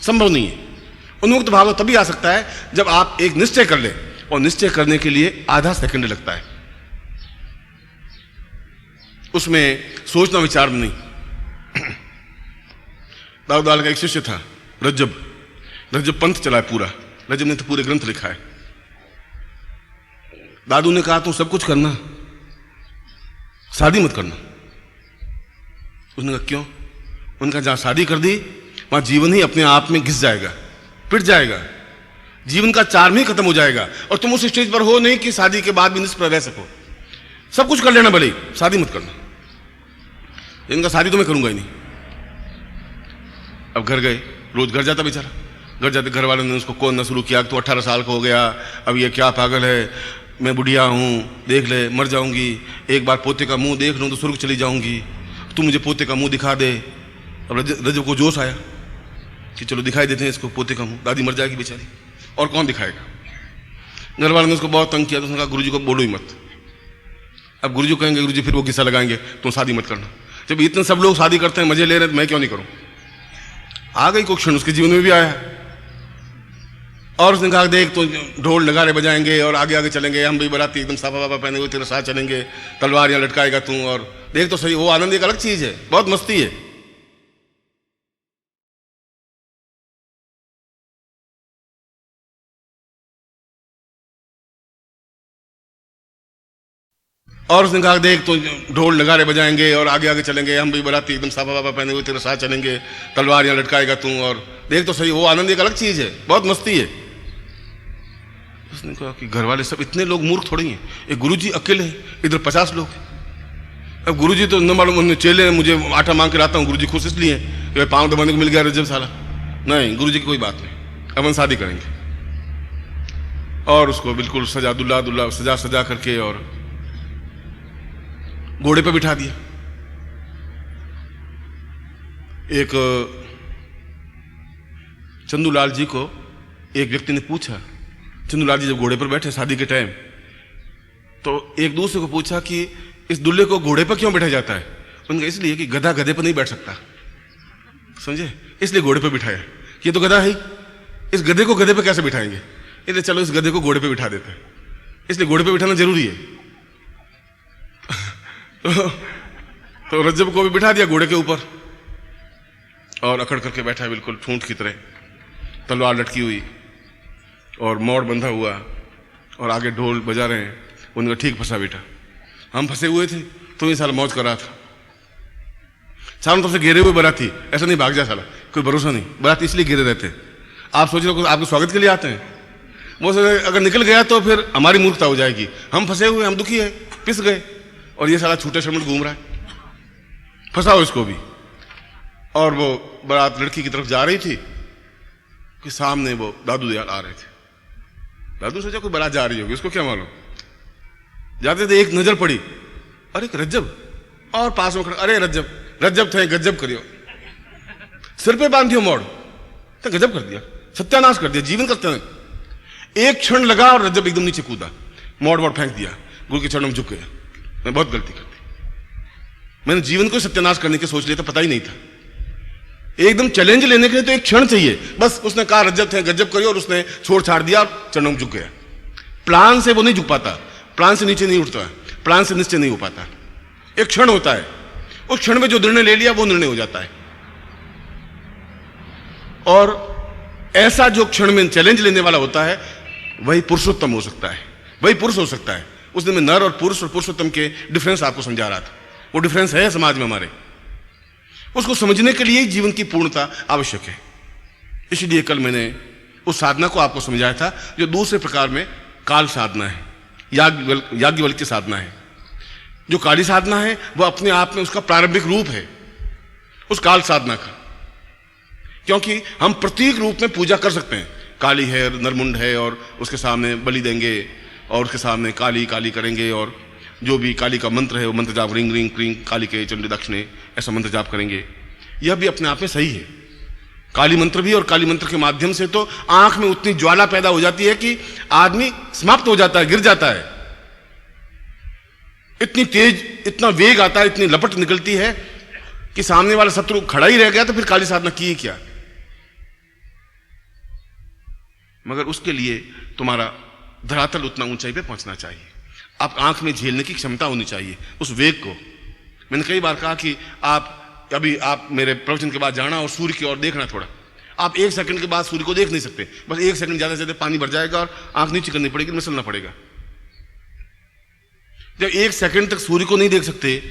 संभव नहीं है। उन्मुक्त भाव तभी आ सकता है जब आप एक निश्चय कर ले, और निश्चय करने के लिए आधा सेकंड लगता है, उसमें सोचना विचारना नहीं। दाऊदाल का एक शिष्य था रज्जब पंथ चला है पूरा, रज्जब ने तो पूरे ग्रंथ लिखा है। दादू ने कहा तुम सब कुछ करना, शादी मत करना। उसने कहा क्यों? उनका जहां शादी कर दी वहां जीवन ही अपने आप में घिस जाएगा, पिट जाएगा, जीवन का चार्म ही खत्म हो जाएगा, और तुम उस स्टेज पर हो नहीं कि शादी के बाद भी निष्प्रभ रह सको। सब कुछ कर लेना भले, शादी मत करना। इनका शादी तो मैं करूंगा ही नहीं। अब घर गए, रोज घर जाता बेचारा, घर जाते घर वालों ने उसको कौन न शुरू किया, तो 18 साल का हो गया, अब ये क्या पागल है, मैं बुढ़िया हूं, देख ले मर जाऊंगी, एक बार पोते का मुंह देख लूं तो स्वर्ग चली जाऊंगी, तू मुझे पोते का मुंह दिखा दे। अब रजब को जोश आया कि चलो दिखाई देते हैं इसको पोते का मुंह, दादी मर जाएगी बेचारी, और कौन दिखाएगा। घर वालों ने उसको बहुत तंग किया, तो उसने कहा गुरुजी को बोलो ही मत। अब गुरुजी कहेंगे, गुरुजी फिर वो किस्सा लगाएंगे तुम शादी मत करना। जब इतने सब लोग शादी करते हैं, मजे ले रहे हैं, तो मैं क्यों नहीं करूं? आ गई कोई क्षण उसके जीवन में भी आया, और उसने कहा देख तो ढोल नगाड़े बजाएंगे और आगे आगे चलेंगे, हम भी बराती एकदम साफा वाफा पहने हुए तेरे साथ चलेंगे, तलवार यहाँ लटकाएगा तू, और देख तो सही, वो आनंद एक अलग चीज है, बहुत मस्ती है। और उसने कहा देख तो ढोल नगारे बजाएंगे और आगे आगे चलेंगे, हम भी बाराती एकदम साफा वाफा पहने हुए तेरे साथ चलेंगे, तलवार यहाँ लटकाएगा तू, और देख तो सही, वो आनंद एक अलग चीज़ है, बहुत मस्ती है। उसने कहा कि घर वाले सब इतने लोग मूर्ख थोड़ी हैं, एक गुरुजी अकेले हैं, इधर 50 लोग। अब गुरुजी तो न मालूम चेले हैं, मुझे आटा मांग के लाता हूँ, गुरुजी खुश इसलिए कि पाँव दबाने को मिल गया रज्जब साला। नहीं, गुरुजी की कोई बात नहीं, अपन शादी करेंगे। और उसको बिल्कुल सजा दुल्ला दुल्ला सजा करके और घोड़े पे बिठा दिया। एक चंदूलाल जी को एक व्यक्ति ने पूछा, चंदूलाल जी जब घोड़े पर बैठे शादी के टाइम, तो एक दूसरे को पूछा कि इस दुल्हे को घोड़े पर क्यों बैठा जाता है? उनका इसलिए कि गधा गधे पर नहीं बैठ सकता, समझे, इसलिए घोड़े पर बिठाया। ये तो गधा है, इस गधे को गधे पर कैसे बिठाएंगे, इसलिए चलो इस गधे को घोड़े पर बिठा देते हैं, इसलिए घोड़े पर बिठाना जरूरी है। तो रज्जब को भी बिठा दिया घोड़े के ऊपर और अकड़ करके बैठा बिल्कुल ठूंठ की तरह, तलवार लटकी हुई और मोड़ बंधा हुआ और आगे ढोल बजा रहे हैं। उनका ठीक फंसा बेटा, हम फंसे हुए थे, तो ये साला मौज कर रहा था, चारों तरफ से घेरे हुए बाराती, ऐसा नहीं भाग जा साला, कोई भरोसा नहीं, बाराती इसलिए घेरे रहते हैं। आप सोच रहे हो आपके स्वागत के लिए आते हैं, वो सोच अगर निकल गया तो फिर हमारी मूर्खता हो जाएगी, हम फंसे हुए, हम दुखी है, पिस गए, और ये साला छूटे शर्मट घूम रहा है, फंसाओ इसको भी। और वो बारात लड़की की तरफ जा रही थी कि सामने वो दादू दयाल आ रहे थे। दादू सोचा कोई बारात जा रही होगी, उसको क्या मालूम, जाते थे एक नजर पड़ी, अरे रज्जब, और पास में खड़ा, अरे रज्जब थे, गजब करियो, सिर पे बांधियो मोड़, तो गजब कर दिया, सत्यानाश कर दिया, जीवन करते। एक क्षण लगा और रज्जब एकदम नीचे कूदा, मोड़ फेंक दिया, गुरु के चरणों में झुक गया, मैं बहुत गलती कर दी, मैंने जीवन को सत्यानाश करने के सोच लिया था, पता ही नहीं था। एकदम चैलेंज लेने के लिए तो एक क्षण चाहिए, बस उसने कहा रज्जब थे, गजब करियो, और उसने छोड़ छाड़ दिया और चरणों में झुक गया। प्लान से वो नहीं झुक पाता, प्लान से नीचे नहीं उठता, प्लान से निश्चय नहीं हो पाता, एक क्षण होता है, उस क्षण में जो निर्णय ले लिया वो निर्णय हो जाता है। और ऐसा जो क्षण में चैलेंज लेने वाला होता है वही पुरुषोत्तम हो सकता है, वही पुरुष हो सकता है। उस दिन मैं नर और पुरुष और पुरुषोत्तम के डिफरेंस आपको समझा रहा था, वो डिफरेंस है समाज में हमारे, उसको समझने के लिए जीवन की पूर्णता आवश्यक है। इसलिए कल मैंने उस साधना को आपको समझाया था जो दूसरे प्रकार में काल साधना है, याज्ञवल्क्य की साधना है। जो काली साधना है वो अपने आप में उसका प्रारंभिक रूप है उस काल साधना का, क्योंकि हम प्रतीक रूप में पूजा कर सकते हैं, काली है, नरमुंड है, और उसके सामने बलि देंगे और उसके सामने काली काली करेंगे, और जो भी काली का मंत्र है वो मंत्र जाप, रिंग रिंग क्रिंग काली के चंडी दक्षिणे, ऐसा मंत्र जाप करेंगे। यह भी अपने आप में सही है, काली मंत्र भी, और काली मंत्र के माध्यम से तो आंख में उतनी ज्वाला पैदा हो जाती है कि आदमी समाप्त हो जाता है, गिर जाता है, इतनी तेज, इतना वेग आता है, इतनी लपट निकलती है कि सामने वाला शत्रु खड़ा ही रह गया, तो फिर काली साधना की ही क्या। मगर उसके लिए तुम्हारा धरातल उतना ऊंचाई पे पहुंचना चाहिए, आप आंख में झेलने की क्षमता होनी चाहिए उस वेग को। मैंने कई बार कहा कि आप मेरे प्रवचन के बाद जाना और सूर्य की ओर देखना थोड़ा, आप 1 सेकंड के बाद सूर्य को देख नहीं सकते, बस 1 सेकंड ज्यादा से ज्यादा पानी भर जाएगा और आंख नीचे करनी पड़ेगी, मसलना पड़ेगा। जब 1 सेकंड तक सूर्य को नहीं देख सकते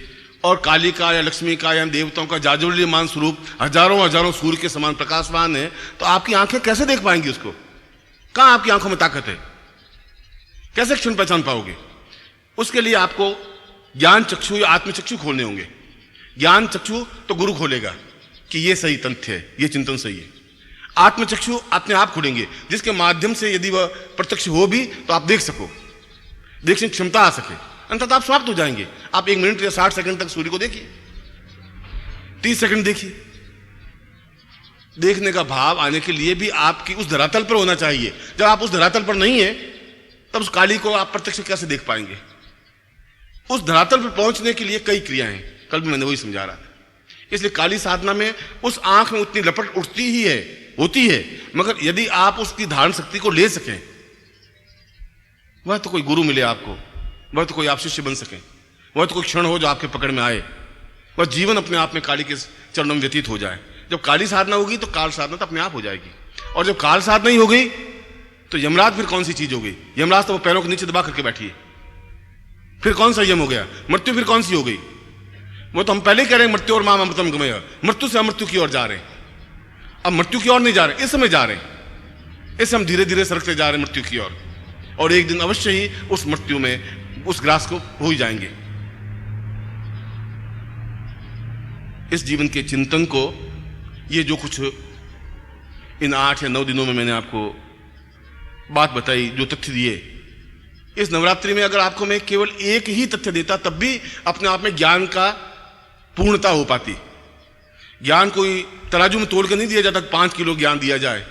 और काली का या लक्ष्मी का या देवताओं का जाज्वल्यमान स्वरूप हजारों सूर्य के समान प्रकाशवान है, तो आपकी आंखें कैसे देख पाएंगी उसको? कहां आपकी आंखों में ताकत है? कैसे क्षण पहचान पाओगे? उसके लिए आपको ज्ञान चक्षु या आत्मचक्षु खोलने होंगे। ज्ञान चक्षु तो गुरु खोलेगा कि ये सही तथ्य है, ये चिंतन सही है। आत्मचक्षु अपने आप खुलेंगे, जिसके माध्यम से यदि वह प्रत्यक्ष हो भी तो आप देख सको, देखने की क्षमता आ सके, अंततः आप समाप्त हो जाएंगे। आप 1 मिनट या 60 सेकंड तक सूर्य को देखिए, 30 सेकंड देखिए। देखने का भाव आने के लिए भी आपकी उस धरातल पर होना चाहिए। जब आप उस धरातल पर नहीं है तब उस काली को आप प्रत्यक्ष कैसे देख पाएंगे? उस धरातल पर पहुंचने के लिए कई क्रियाएं हैं, कल भी मैंने वही समझा रहा था। इसलिए काली साधना में उस आंख में उतनी लपट उठती ही है, होती है, मगर यदि आप उसकी धारण शक्ति को ले सकें, वह तो कोई गुरु मिले आपको, वह तो कोई आप शिष्य बन सके, वह तो कोई क्षण हो जो आपके पकड़ में आए, वह जीवन अपने आप में काली के चरणों में व्यतीत हो जाए। जब काली साधना होगी तो काल साधना तो अपने आप हो जाएगी, और जब काल साधना ही हो गई तो यमराज फिर कौन सी चीज हो गई? यमराज तो वो पैरों के नीचे दबा करके बैठी है, फिर कौन सा यम हो गया? मृत्यु फिर कौन सी हो गई? वो तो हम पहले ही कह रहे हैं मृत्यु और माम अमृतम गमय, मृत्यु से अमृत्यु की ओर जा रहे हैं। अब मृत्यु की ओर नहीं जा रहे, इस समय जा रहे हैं, इस हम धीरे धीरे सरकते जा रहे हैं मृत्यु की ओर, और एक दिन अवश्य ही उस मृत्यु में उस ग्रास को हो ही जाएंगे। इस जीवन के चिंतन को, ये जो कुछ इन 8 या 9 दिनों में मैंने आपको बात बताई, जो तथ्य दिए, इस नवरात्रि में अगर आपको मैं केवल एक ही तथ्य देता तब भी अपने आप में ज्ञान का पूर्णता हो पाती। ज्ञान कोई तराजू में तोड़ कर नहीं दिया जाता, 5 किलो ज्ञान दिया जाए,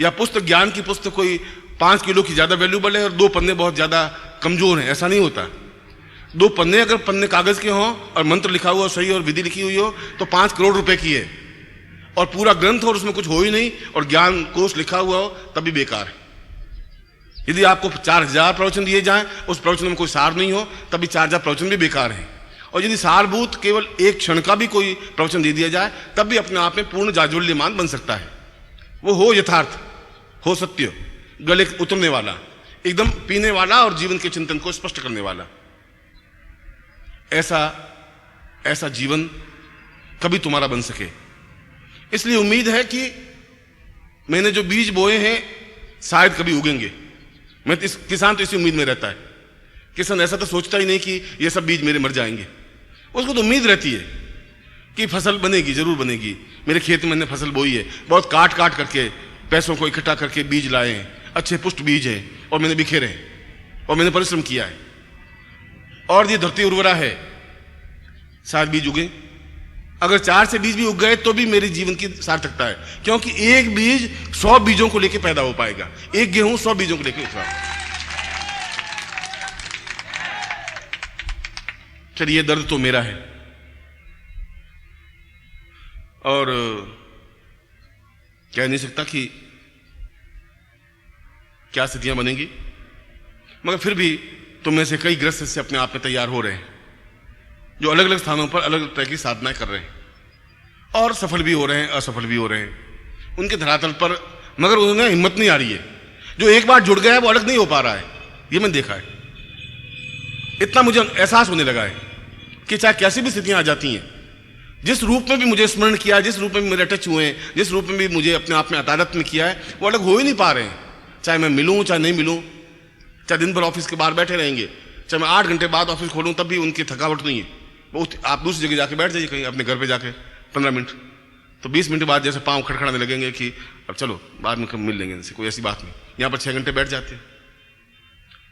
या पुस्तक, ज्ञान की पुस्तक कोई 5 किलो की ज्यादा वैल्यूबल है और 2 पन्ने बहुत ज्यादा कमजोर हैं, ऐसा नहीं होता। 2 पन्ने अगर पन्ने कागज के हों और मंत्र लिखा हुआ सही और विधि लिखी हुई हो तो 5 करोड़ रुपए की है, और पूरा ग्रंथ और उसमें कुछ हो ही नहीं और ज्ञान कोश लिखा हुआ हो तब भी बेकार है। यदि आपको 4000 प्रवचन दिए जाएं, उस प्रवचन में कोई सार नहीं हो तब भी 4000 प्रवचन भी बेकार है। और यदि सारभूत केवल एक क्षण का भी कोई प्रवचन दे दिया जाए तब भी अपने आप में पूर्ण जाज्वल्यमान बन सकता है। वो हो यथार्थ, हो सत्य, गले उतरने वाला, एकदम पीने वाला और जीवन के चिंतन को स्पष्ट करने वाला, ऐसा जीवन कभी तुम्हारा बन सके। इसलिए उम्मीद है कि मैंने जो बीज बोए हैं शायद कभी उगेंगे। किसान तो इसी उम्मीद में रहता है। किसान ऐसा तो सोचता ही नहीं कि ये सब बीज मेरे मर जाएंगे, उसको तो उम्मीद रहती है कि फसल बनेगी, जरूर बनेगी। मेरे खेत में मैंने फसल बोई है, बहुत काट काट करके पैसों को इकट्ठा करके बीज लाए हैं, अच्छे पुष्ट बीज हैं, और मैंने बिखेरे हैं और मैंने परिश्रम किया है, और ये धरती उर्वरा है, शायद बीज उगे। अगर 4 से बीज भी उग गए तो भी मेरे जीवन की सार्थकता है, क्योंकि एक बीज 100 बीजों को लेकर पैदा हो पाएगा, एक गेहूं 100 बीजों को लेकर उतरा। चलिए, दर्द तो मेरा है और कह नहीं सकता कि क्या स्थितियां बनेंगी, मगर फिर भी तुम में से कई ग्रस्त से अपने आप में तैयार हो रहे हैं, जो अलग अलग स्थानों पर अलग अलग तरह की साधनाएं कर रहे हैं और सफल भी हो रहे हैं, असफल भी हो रहे हैं उनके धरातल पर, मगर उन्हें हिम्मत नहीं आ रही है। जो एक बार जुड़ गया है वो अलग नहीं हो पा रहा है, ये मैंने देखा है। इतना मुझे एहसास होने लगा है कि चाहे कैसी भी स्थितियां आ जाती हैं, जिस रूप में भी मुझे स्मरण किया, जिस रूप में भी मेरे टच हुए हैं, जिस रूप में भी मुझे अपने आप में अतादत में किया है, वो अलग हो ही नहीं पा रहे हैं। चाहे मैं मिलूं चाहे नहीं मिलूं, चाहे दिन भर ऑफिस के बाहर बैठे रहेंगे, चाहे मैं 8 घंटे बाद ऑफिस खोलूं तब भी उनकी थकावट नहीं है। बहुत, आप दूसरी जगह जाके बैठ जाइए, कहीं अपने घर पे जाके 15 मिनट, तो 20 मिनट बाद जैसे पाँव खड़खड़ाने लगेंगे कि अब चलो बाद में मिल लेंगे इनसे, कोई ऐसी बात नहीं। यहाँ पर 6 घंटे बैठ जाते हैं।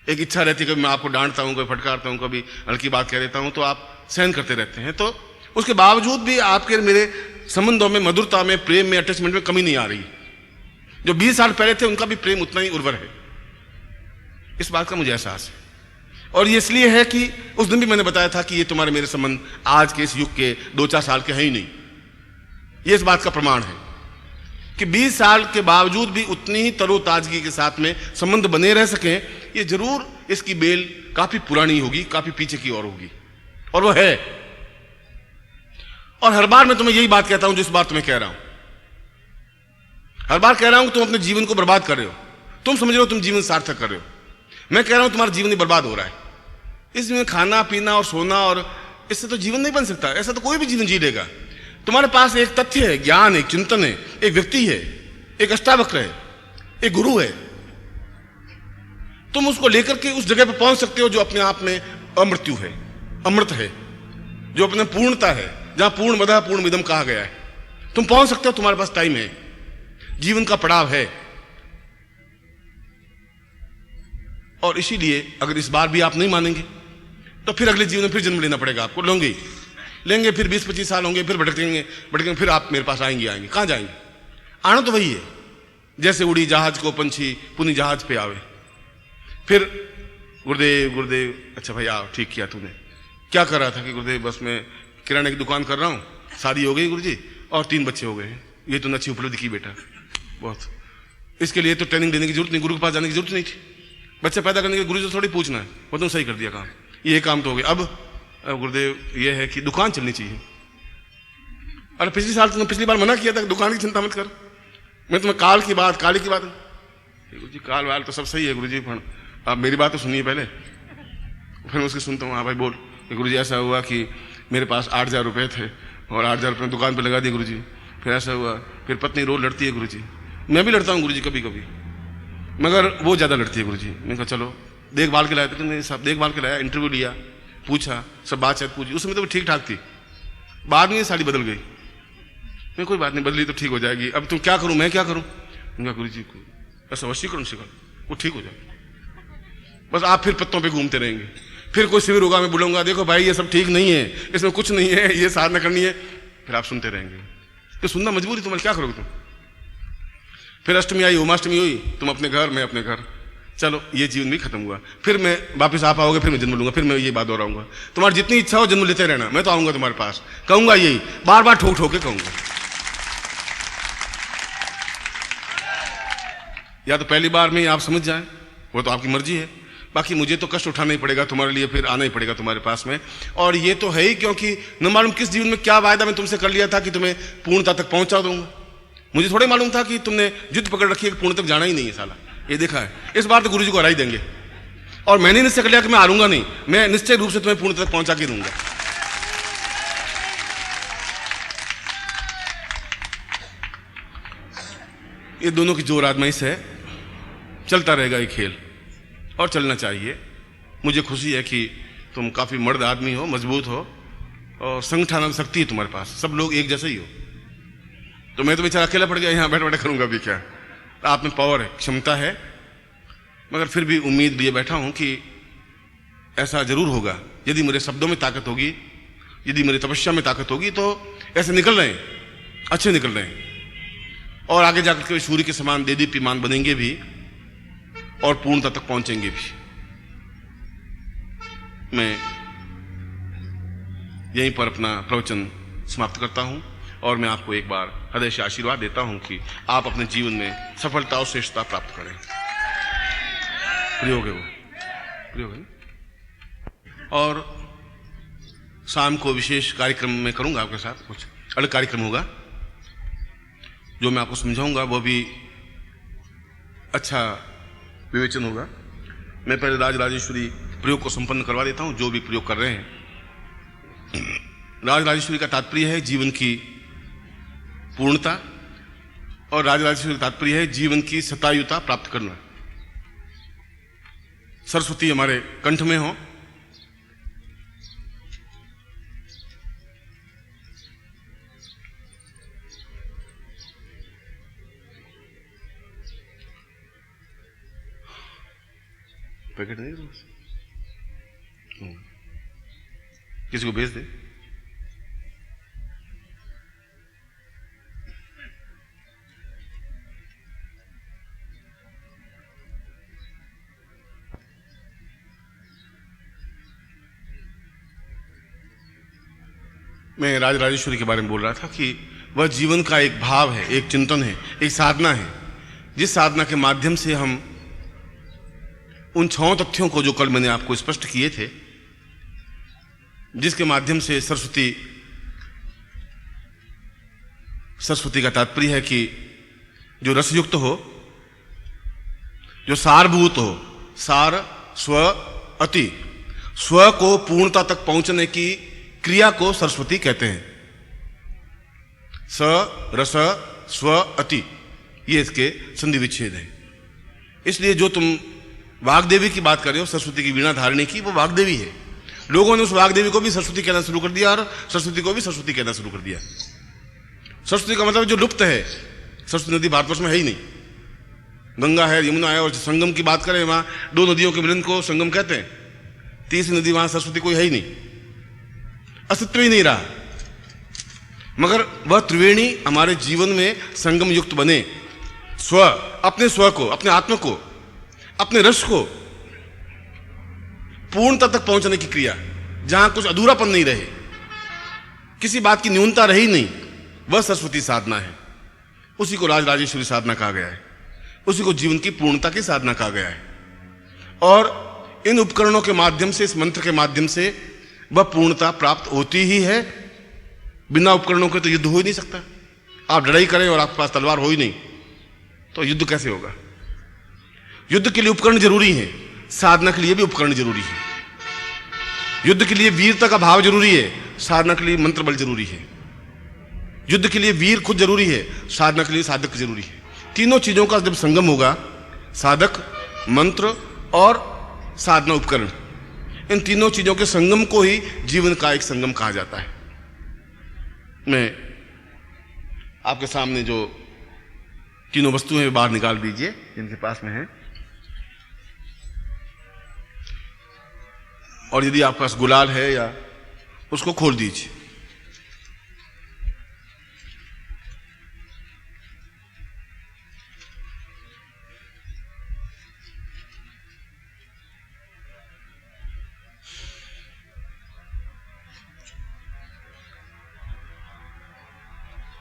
एक इच्छा रहती है, कभी मैं आपको डांटता हूँ, कभी फटकारता हूँ, कभी हल्की बात कह देता हूँ, तो आप सहन करते रहते हैं। तो उसके बावजूद भी आपके मेरे संबंधों में, मधुरता में, प्रेम में, अटैचमेंट में कमी नहीं आ रही। जो 20 साल पहले थे उनका भी प्रेम उतना ही उर्वर है, इस बात का मुझे एहसास है। और ये इसलिए है कि उस दिन भी मैंने बताया था कि ये तुम्हारे मेरे संबंध आज के इस युग के 2-4 साल के हैं ही नहीं। ये इस बात का प्रमाण है कि 20 साल के बावजूद भी उतनी ही तरोताजगी के साथ में संबंध बने रह सके, ये जरूर इसकी बेल काफी पुरानी होगी, काफी पीछे की ओर होगी, और वो है। और हर बार मैं तुम्हें यही बात कहता हूं जो इस बार तुम्हें कह रहा हूं। हर बार कह रहा हूं कि तुम अपने जीवन को बर्बाद कर रहे हो, तुम समझ रहे हो तुम जीवन सार्थक कर रहे हो। मैं कह रहा हूं तुम्हारा जीवन ही बर्बाद हो रहा है। इसमें खाना पीना और सोना, और इससे तो जीवन नहीं बन सकता, ऐसा तो कोई भी जीवन जी लेगा। तुम्हारे पास एक तथ्य है, ज्ञान, एक चिंतन है, एक व्यक्ति है, एक अष्टावक्र है, एक गुरु है। तुम उसको लेकर के उस जगह पर पहुंच सकते हो जो अपने आप में अमृत्यु है, अमृत है, जो अपने पूर्णता है, जहां पूर्णमदः पूर्णमिदम् कहा गया है। तुम पहुंच सकते हो, तुम्हारे पास टाइम है, जीवन का पड़ाव है। और इसीलिए अगर इस बार भी आप नहीं मानेंगे तो फिर अगले जीवन में फिर जन्म लेना पड़ेगा आपको। लेंगे फिर 20-25 साल होंगे, फिर भटकेंगे, फिर आप मेरे पास आएंगे। कहां जाएंगे? आना तो वही है, जैसे उड़ी जहाज को पंछी पुनी जहाज पे आवे। फिर गुरुदेव गुरुदेव, अच्छा भाई आओ, ठीक किया तूने। क्या कर रहा था? कि गुरुदेव बस मैं किराने की दुकान कर रहा हूँ, शादी हो गई गुरुजी, और 3 बच्चे हो गए। ये तो अच्छी उपलब्धि की बेटा, बहुत। इसके लिए तो ट्रेनिंग देने की जरूरत नहीं, गुरु के पास जाने की जरूरत नहीं थी। बच्चे पैदा करने के गुरु से थोड़ी पूछना है, वो तुम सही कर दिया काम, ये काम तो हो गया। अब गुरुदेव ये है कि दुकान चलनी चाहिए। अरे पिछली बार मना किया था कि दुकान की चिंता मत कर, मैं तुम्हें काली की बात गुरुजी, काल वाल तो सब सही है गुरुजी, पर आप मेरी बात तो सुनिए पहले। फिर मैं उसकी सुनता हूँ, हाँ भाई बोल। गुरुजी ऐसा हुआ कि मेरे पास 8,000 रुपये थे और 8,000 रुपये दुकान पे लगा दिए गुरुजी। फिर ऐसा हुआ, फिर पत्नी रोज लड़ती है गुरुजी। मैं भी लड़ता हूँ गुरुजी कभी कभी, मगर वो ज़्यादा लड़ती है गुरुजी। मैंने कहा चलो देखभाल के लाया, तो नहीं सब देखभाल के लाया, इंटरव्यू लिया, पूछा, सब बात शायद पूछी। उस समय तो वो ठीक ठाक थी, बाद में ये साड़ी बदल गई। मैं कोई बात नहीं, बदली तो ठीक हो जाएगी, अब तुम क्या करूँ, मैं क्या करूँ। उनका गुरुजी को बस वशीकरण सिखा, वो ठीक हो जाएगी। बस आप फिर पत्तों पे घूमते रहेंगे। फिर कोई शिविर होगा, मैं बोलूँगा देखो भाई ये सब ठीक नहीं है, इसमें कुछ नहीं है, ये साधना करनी है। फिर आप सुनते रहेंगे, तो सुनना मजबूरी, तुम्हारे क्या करोगे तुम। फिर अष्टमी आई, उमाष्टमी हुई, तुम अपने घर, मैं अपने घर, चलो ये जीवन भी खत्म हुआ। फिर मैं वापस आप आओगे, फिर मैं जन्म लूंगा, फिर मैं ये बात दोहराऊंगा। तुम्हारी जितनी इच्छा हो जन्म लेते रहना, मैं तो आऊंगा तुम्हारे पास, कहूंगा यही, बार बार ठोक ठोक के कहूंगा। या तो पहली बार में आप समझ जाए, वो तो आपकी मर्जी है, बाकी मुझे तो कष्ट उठाना ही पड़ेगा तुम्हारे लिए, फिर आना ही पड़ेगा तुम्हारे पास में। और ये तो है ही, क्योंकि न मालूम किस जीवन में क्या वायदा मैं तुमसे कर लिया था कि तुम्हें पूर्णता तक पहुंचा दूंगा। मुझे थोड़े मालूम था कि तुमने जिद पकड़ रखी है कि पूर्ण तक जाना ही नहीं है साला। ये देखा है, इस बार तो गुरुजी को हरा ही देंगे। और मैंने निश्चय कर लिया कि मैं हारूंगा नहीं, मैं निश्चय रूप से तुम्हें पूर्ण तक पहुंचा के दूंगा। ये दोनों की जोर आजमाइश है, चलता रहेगा ये खेल, और चलना चाहिए। मुझे खुशी है कि तुम काफी मर्द आदमी हो, मजबूत हो, और संगठन शक्ति है तुम्हारे पास, सब लोग एक जैसे ही हो। तो मैं तो बेचारा अकेला पड़ गया, यहाँ बैठ बैठे करूंगा भी क्या। आप में पावर है, क्षमता है, मगर फिर भी उम्मीद लिए बैठा हूं कि ऐसा जरूर होगा। यदि मेरे शब्दों में ताकत होगी, यदि मेरी तपस्या में ताकत होगी, तो ऐसे निकल रहे हैं, अच्छे निकल रहे हैं, और आगे जाकर के सूर्य के समान देदीप्यमान बनेंगे भी, और पूर्णता तक पहुंचेंगे भी। मैं यहीं पर अपना प्रवचन समाप्त करता हूं, और मैं आपको एक बार हृदय से आशीर्वाद देता हूं कि आप अपने जीवन में सफलता और श्रेष्ठता प्राप्त करें। प्रयोग है वो, प्रयोग है। और शाम को विशेष कार्यक्रम में करूंगा आपके साथ, कुछ अलग कार्यक्रम होगा, जो मैं आपको समझाऊंगा, वो भी अच्छा विवेचन होगा। मैं पहले राजराजेश्वरी प्रयोग को संपन्न करवा देता हूं, जो भी प्रयोग कर रहे हैं। राजराजेश्वरी का तात्पर्य है जीवन की पूर्णता, और राजराजेश्वरी का तात्पर्य है जीवन की शतायुता प्राप्त करना। सरस्वती हमारे कंठ में हो, पैकेट नहीं, किसी को भेज दे। मैं राजराजेश्वरी के बारे में बोल रहा था कि वह जीवन का एक भाव है, एक चिंतन है, एक साधना है, जिस साधना के माध्यम से हम उन 6 तथ्यों को, जो कल मैंने आपको स्पष्ट किए थे, जिसके माध्यम से सरस्वती का तात्पर्य है कि जो रसयुक्त हो, जो सारभूत हो, सार स्व अति, स्व को पूर्णता तक पहुंचने की क्रिया को सरस्वती कहते हैं। स रस स्व अति, ये इसके संधि विच्छेद है। इसलिए जो तुम वाग्देवी की बात कर रहे हो, सरस्वती की वीणा धारणी की, वो वाग्देवी है। लोगों ने उस वाग्देवी को भी सरस्वती कहना शुरू कर दिया, और सरस्वती को भी सरस्वती कहना शुरू कर दिया। सरस्वती का मतलब जो लुप्त है, सरस्वती नदी भारतवर्ष में है ही नहीं। गंगा है, यमुना है, और संगम की बात करें, वहां 2 नदियों के मिलन को संगम कहते हैं। तीसरी नदी वहां सरस्वती कोई है ही नहीं, अस्तित्व ही नहीं रहा। मगर वह त्रिवेणी हमारे जीवन में संगम युक्त बने, स्व, अपने स्व को, अपने आत्मा को, अपने रस को पूर्णता तक पहुंचने की क्रिया, जहां कुछ अधूरापन नहीं रहे, किसी बात की न्यूनता रही नहीं, वह सरस्वती साधना है। उसी को राजराजेश्वरी साधना कहा गया है, उसी को जीवन की पूर्णता की साधना कहा गया है। और इन उपकरणों के माध्यम से, इस मंत्र के माध्यम से वह पूर्णता प्राप्त होती ही है। बिना उपकरणों के तो युद्ध हो ही नहीं सकता। आप लड़ाई करें और आपके पास तलवार हो ही नहीं, तो युद्ध कैसे होगा। युद्ध के लिए उपकरण जरूरी है, साधना के लिए भी उपकरण जरूरी है। युद्ध के लिए वीरता का भाव जरूरी है, साधना के लिए मंत्र बल जरूरी है। युद्ध के लिए वीर खुद जरूरी है, साधना के लिए साधक जरूरी है। तीनों चीजों का जब संगम होगा, साधक, मंत्र और साधना उपकरण, इन तीनों चीजों के संगम को ही जीवन का एक संगम कहा जाता है। मैं आपके सामने जो तीनों वस्तुएं हैं बाहर निकाल दीजिए जिनके पास में है, और यदि आपके पास गुलाल है या उसको खोल दीजिए।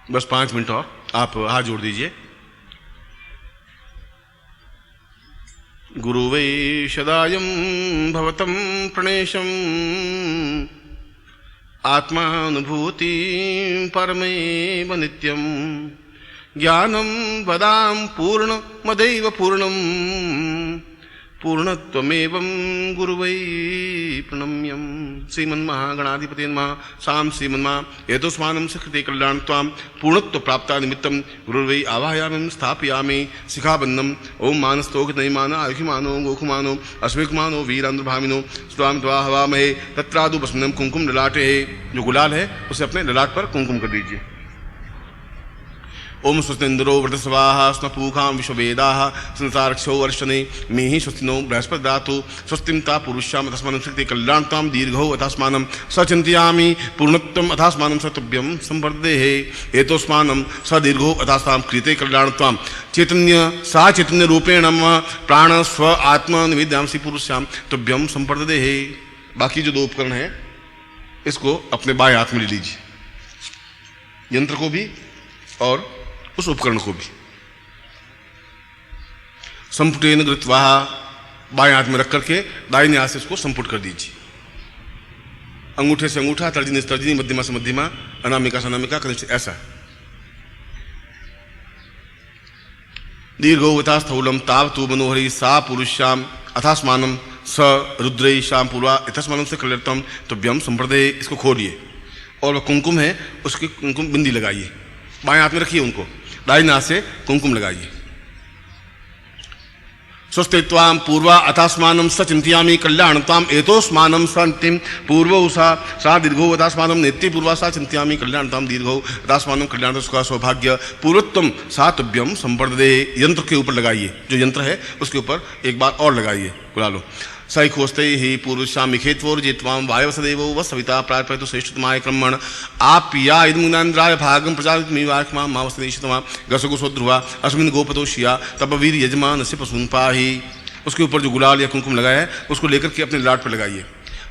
बस 5 मिनट और आप हाथ जोड़ दीजिए। गुरु वै सदायं भवतं प्रणेशम् आत्मानुभूति परमेव नित्यं ज्ञानं वदां पूर्णमदैव पूर्णं पूर्णत्वमेवं गुरुवै प्रणम्यं। श्रीमन्महागणाधिपते नमः। साम श्रीमन्मा एतोस्मानं सकृते कल्याण त्वां पूर्णत्व प्राप्ता निमित्तं गुरुर्वै आवाहयामि स्थापयामि शिखाबन्धम्। ओम मानस्तोक नैमान आयुष्मानो गोखुमानो अश्विकुमानो वीरांध्रभामिनो स्वाम द्वा हवामहे तत्रादु बसनम कुंकुम ललाटे। जो गुलाल है उसे अपने ललाट पर कुंकुम कर दीजिए। ओम स्वस्तिन्द्रो वृतस्वाहा स्नपूखां विश्ववेदाः संसारक्षो वर्षने मेहि स्वस्तिनो बृहस्पति दातु स्वस्तिं ता पुरुष्याम अथस्मानं शक्ति कल्याणतां दीर्घो अथस्मानं सचिन्तयामि पूर्णत्वम् अथस्मानं सतुभ्यं संवर्धेहे एतोस्मानं सदीर्घो अथस्तां कृते कल्याणतां चैतन्य सा चैतन्य रूपेण मम प्राण स्व आत्मा निवेद्यांसि पुरुष्याम तुभ्यं संवर्धेहे। बाकी जो 2 उपकरण हैं इसको अपने बाएं हाथ में ले लीजिए, यंत्र को भी और उस उपकरण को भी। संपुटेन गृत्वा बाएं हाथ में रख करके दाहिने हाथ से इसको संपुट कर दीजिए। अंगूठे से अंगूठा, तर्जनी से तर्जनी, मध्यमा से मध्यमा, अनामिका से अनामिका, कनिष्ठ ऐसा। दीर्घोवता स्थूलम ताव तु मनोहरी सा पुरुष्याम अथास्मानम स रुद्रई श्याम पूर्वा यथस्मानम से कल्याणतम तुभ्यम संप्रदे। इसको खोलिए और वह कुंकुम है उसकी कुंकुम बिंदी लगाइए, बाएं हाथ में रखिए उनको, दाहिने हाथ से कुंकुम लगाइए। स्वस्तित्वाम पूर्वा अथास्मानं स चिंतयामि कल्याणताम एतोस्मानं संतिम पूर्वो सा दीर्घो अथास्मानं नेत्ति पूर्वा सा चिंतयामि कल्याणताम दीर्घो अथास्मानं कल्याण सुखा सौभाग्य पूर्वोत्तम सा तुभ्यम संवर्धते। यंत्र के ऊपर लगाइए, जो यंत्र है उसके ऊपर एक बार और लगाइए गुलालो। सैखोस्ते ही पूर्वश्याम मिखेत्वोर जेत्वाम वायव सदैव व सविता प्रार्पयतु श्रेष्ठतमाय क्रमण आप या इदमुनांद्राय भागम प्रजातमिवाक्मा मावसदेशतमा गसगुसो ध्रुवा अस्मिन् गोपतोषिया तब वीर यजमान से पशुन पाही। उसके ऊपर जो गुलाल या कुंकुम लगाया है उसको लेकर के अपने लाट पर लगाइए।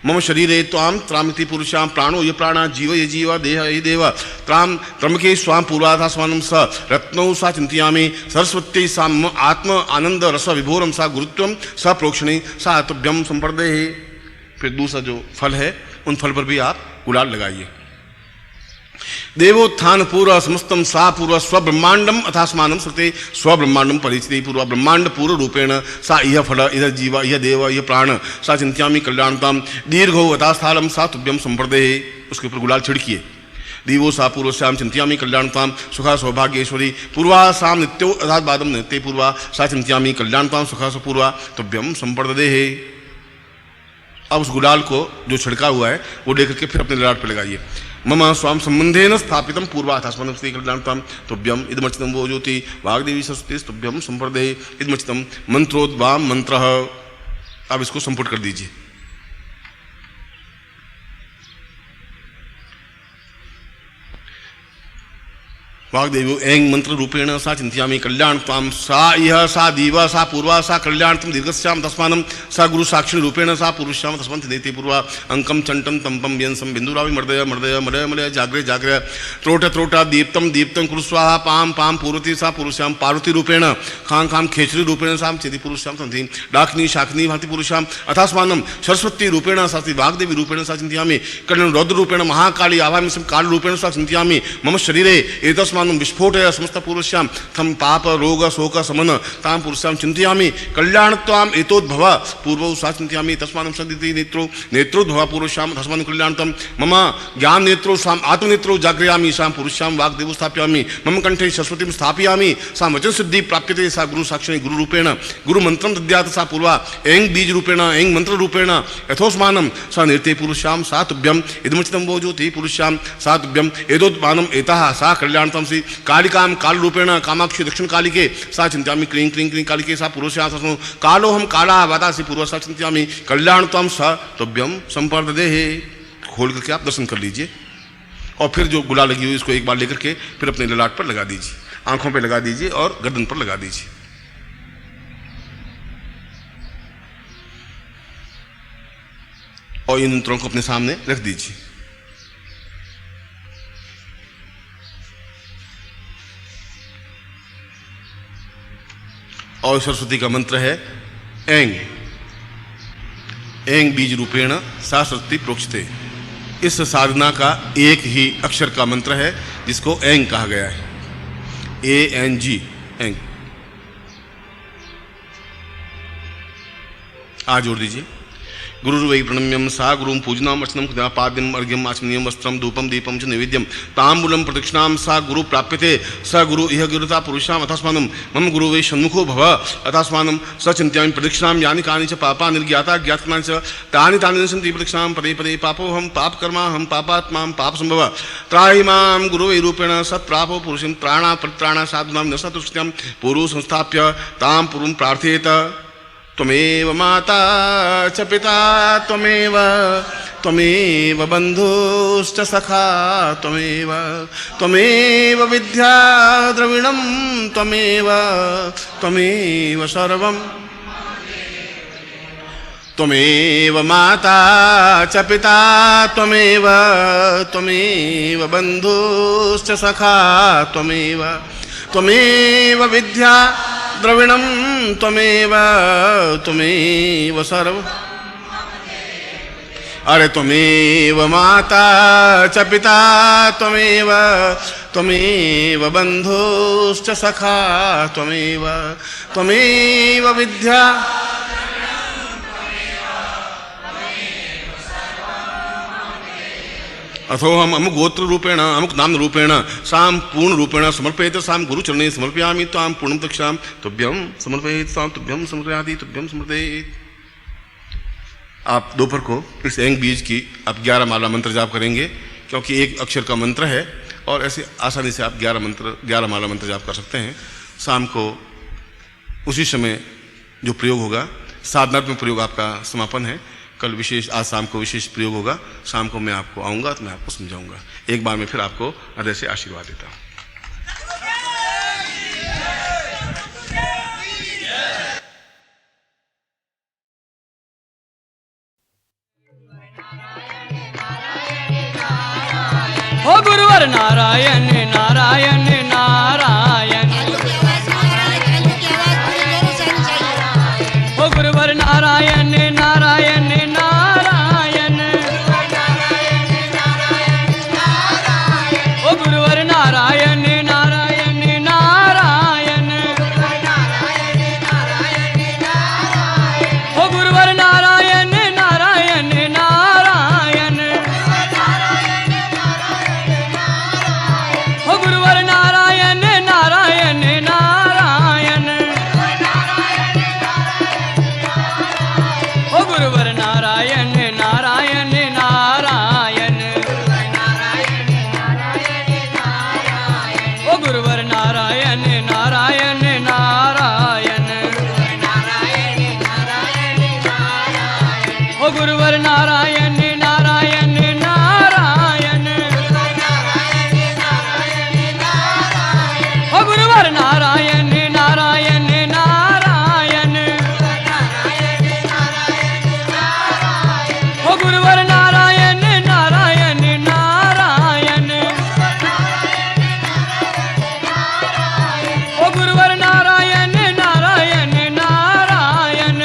मम शरीरे त्वाम त्रामिति पुरुषाम प्राणो ये प्राणा जीव ये जीवा देह ये देव त्राम त्रमके स्वाम पूर्वाधास्मानं स रत्नौ सा चिंतयामि सरस्वती सा आत्म आनंद रस विभोरम सा गुरुत्वम सा प्रोक्षणे सा तुभ्यम संप्रदेहे। फिर दूसरा जो फल है उन फल पर भी आप गुलाल लगाइए। देवोत्थान पूर्व समस्तम सा पूर्व स्वब्रह्मांडम अथास्मानं सते स्वब्रह्मांडम परिचिति पूर्व ब्रह्मांड पूर्व रूपेण सा इह फल इह जीव इह देव इह प्राण सा चिंत्यामि कल्याणताम दीर्घो अथास्थालम सा तुभ्यम संप्रदेहे। उसके ऊपर गुलाल छिड़किए। दीवो सा पूर्वश्याम चिंत्यामि कल्याणताम सुखा सौभाग्येश्वरी पूर्वा साम नित्यो अथात बादम नित्य पूर्वा सा चिंत्यामि कल्याणताम सुखा पूर्वा तुभ्यम संप्रदेहे। अब उस गुलाल को जो छिड़का हुआ है वो लेकर के फिर अपने ललाट पर लगाइए। मम स्वाम संबंधेन स्थापितम पूर्वाथास्मनं स्त्री कल्याणताम तुभ्यम इदमर्चितं वो ज्योति वाग्देवी सरस्वती तुभ्यम संप्रदेहे इदमर्चितं मंत्रोद्वाम मंत्र। अब इसको संपुट कर दीजिए। वाग्देवी ऐं मंत्र रूपेण सा चिंतयामि कल्याणताम सा इह सा दीवा सा पूर्वा सा कल्याणतम दीर्घस्याम तस्मानं सा गुरु साक्षी रूपेण सा पुरुष्याम तस्मन् नेति पूर्वा अंकम चंटम तंपम व्यंसम बिंदुरावि मर्दय मर्दय मलय मलय जाग्रे जाग्रे त्रोट त्रोटा दीप्तम दीप्तम कुरु स्वाहा पाम पाम पूर्वती सा पुरुष्याम पार्वती रूपेण खां खां खेचरी रूपेण सा चेति पुरुष्याम संधि डाकिनी शाकिनी भांति पुरुष्याम अथास्मानं सरस्वती रूपेण सा वाग्देवी रूपेण सा चिंतयामि कर्ण रौद्र रूपेण महाकाली आवामि काल रूपेण सा चिंतयामि मम शरीरे एतस्मात् तस्मान् विस्फोटय समस्त पूर्वश्याम थम पाप रोग शोक समन ताम पुरुषाम चिंतयामि कल्याणत्वाम एतोद्भव पूर्वौ सा चिंतयामि तस्मान् सदिति नेत्रो नेत्रोद्भव पूर्वश्याम तस्मान् कल्याणतम मम ज्ञान नेत्रो साम आत्मनेत्रो जागृयामि साम पुरुषाम वाग्देव स्थापयामि मम कंठे सरस्वतीं स्थापयामि सा वचन सिद्धि प्राप्यते सा गुरु साक्षात् गुरु रूपेण गुरु मंत्रम दद्यात् सा पूर्वा ऐं बीज रूपेण ऐं मंत्र रूपेण यथोस्मानं सा नृत्ये पुरुषाम सा तुभ्यम इदमुचितं वो ज्योति पुरुषाम सा तुभ्यम एतोत्मानम एतः सा कल्याणतम सी कालिकां काल रूपेण कामाक्षी दक्षिण कालिके सा चिंतयामि क्लीं क्लीं क्लीं कालिके सा पुरुषाम सा कालोहम काला वातासी पूर्व सा चिंतयामि कल्याणतम सा तुभ्यम संपर्ददेहे। खोल करके आप दर्शन कर लीजिए और फिर जो गुलाल लगी हुई इसको एक बार लेकर के फिर अपने ललाट पर लगा दीजिए, आंखों पे लगा दीजिए और गर्दन पर लगा दीजिए। और इन मंत्रों को अपने सामने रख दीजिए। और सरस्वती का मंत्र है ऐं ऐं बीज रूपेण सा सरस्वती प्रोक्षते। इस साधना का एक ही अक्षर का मंत्र है जिसको ऐं कहा गया है, ANG ऐं। आज जोड़ दीजिए। गुरुर्वै प्रणम्यम सा गुरुं पूजनाम अर्चनम कृत्वा पाद्यम अर्घ्यम आचमनीयम वस्त्रम धूपम दीपम च नैवेद्यम ताम्बूलम प्रदक्षिणाम सा गुरु प्राप्यते स गुरु इह गिरता पुरुषाम अथस्मानं मम गुरु वै सन्मुखो भव अथस्मानं स चिंत्यामि प्रदक्षिणाम यानि कानि च पापा निर्ज्ञाता ज्ञातनानि च तानि तानि सन्ति प्रदक्षिणाम पदे पदे पापोहम पाप कर्मा हम पापात्मा पाप संभव त्राहि मां गुरु वै रूपेण सत्प्रापो पुरुषं त्राणा परित्राणा साधुनां न सतुष्टयं पूर्व संस्थाप्य तां पूर्वं प्रार्थयेत। त्वमेव माता च पिता त्वमेव त्वमेव बन्धुश्च सखा त्वमेव त्वमेव विद्या द्रविणं त्वमेव त्वमेव सर्वं त्वमेव माता च पिता त्वमेव त्वमेव बन्धुश्च सखा त्वमेव त्वमेव विद्या द्रविणं त्वमेव त्वमेव सर्व। अरे त्वमेव माता च पिता त्वमेव त्वमेव बन्धुश्च सखा त्वमेव त्वमेव विद्या अथो हम अमुक गोत्र रूपेण अमुक नाम रूपेण साम पूर्ण रूपेण समर्पयेत साम गुरुचरणे समर्पयामि ताम पूर्णं दक्षाम तुभ्यं समर्पयेत साम तुभ्यं समर्पयामि तुभ्यं समर्पयेत। आप दोपहर को इस ऐं बीज की आप 11 माला मंत्र जाप करेंगे क्योंकि एक अक्षर का मंत्र है और ऐसे आसानी से आप 11 माला मंत्र जाप कर सकते हैं। शाम को उसी समय जो प्रयोग होगा साधनात्मक प्रयोग आपका समापन है। कल विशेष आज शाम को विशेष प्रयोग होगा। शाम को मैं आपको आऊँगा तो मैं आपको समझाऊंगा। एक बार मैं फिर आपको हृदय से आशीर्वाद देता हूँ। हो गुरुवर नारायण नारायण नारायण हो गुरुवर नारायण नारायण नारायण हो गुरुवर नारायण नारायण नारायण हो गुरुवर नारायण नारायण नारायण हो गुरुवर नारायण नारायण नारायण हो गुरुवर नारायण नारायण नारायण हो गुरुवर नारायण नारायण नारायण हो गुरुवर नारायण नारायण नारायण हो गुरुवर नारायण नारायण नारायण हो गुरुवर नारायण नारायण नारायण हो गुरुवर नारायण नारायण नारायण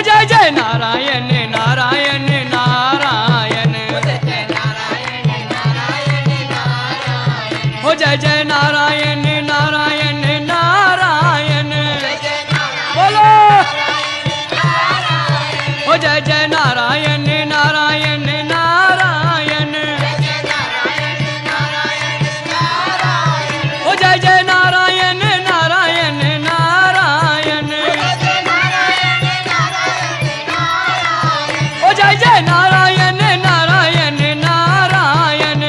जय जय नारायण नारायण नारायण हो जय जय नारायण नारायण नारायण बोलो हो जय जय नारायण नारायण नारायण हो जय जय नारायण नारायण नारायण हो जय जय नारायण नारायण नारायण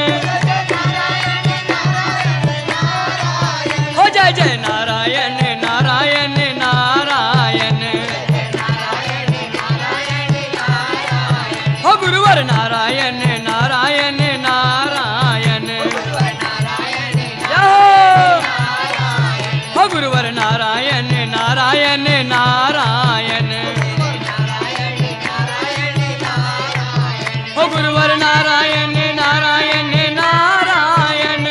हो जय जय नारायण नारायण नारायण हो गुरुवर नारायण नारायण नारायण हो गुरुवर नारायण नारायण नारायण हो गुरुवर नारायण नारायण नारायण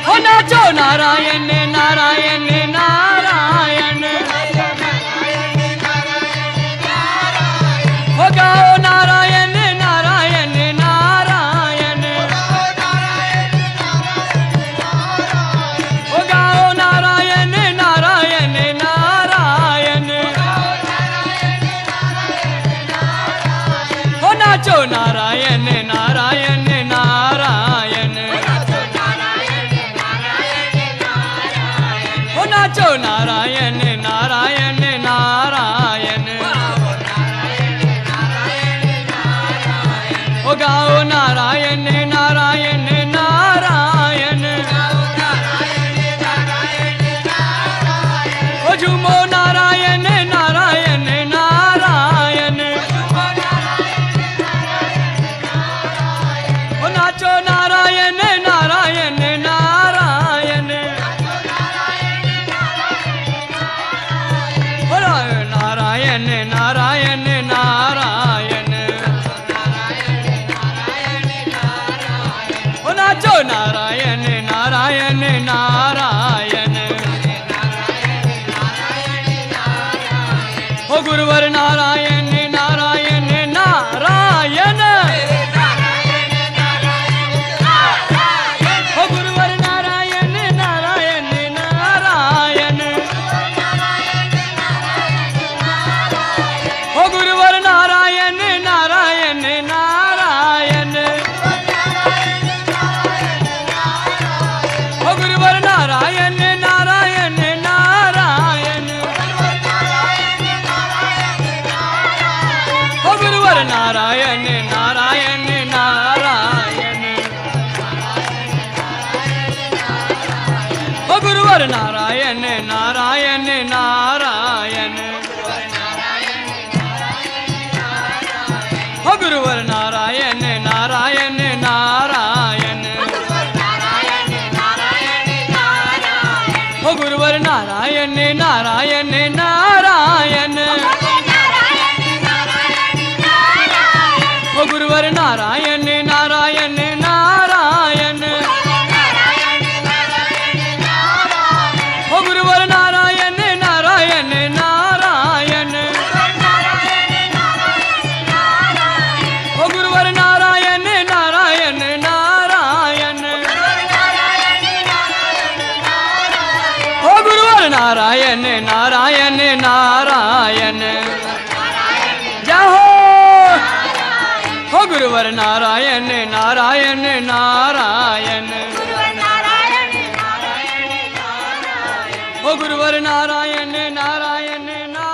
हो नाचो नारायण नारायण नारायण हो गाओ नारायण नारायण नारायण हो गाओ नारायण नारायण नारायण हो नाचो नारायण नारायण नारायण हो नाचो नारायण नारायण नारायण हो गाओ नारायण नारायण नारायण हो झूमो नारायण नारायण नारायण हो नाचो नारायण नारायण नारायण हो नारायण नारायण नारायण हो नाचो नारायण नारायण नारायण हो गुरुवर नारायण नारायण नारायण हो गुरुवर नारायण नारायण नारायण हो गुरुवर नारायण नारायण नारायण हो गुरुवर नारायण नारायण नारायण हो गुरुवर नारायण नारायण नारायण हो गुरुवर नारायण नारायण नारायण हो गुरुवर नारायण नारायण नारायण हो गुरुवर नारायण नारायण नारायण हो गुरुवर नारायण नारायण नारायण हो गुरुवर नारायण नारायण नारायण हो गुरुवर नारायण नारायण नारायण हो गुरुवर नारायण नारायण नारायण जय हो गुरुवर नारायण नारायण नारायण हो गुरुवर नारायण नारायण नारायण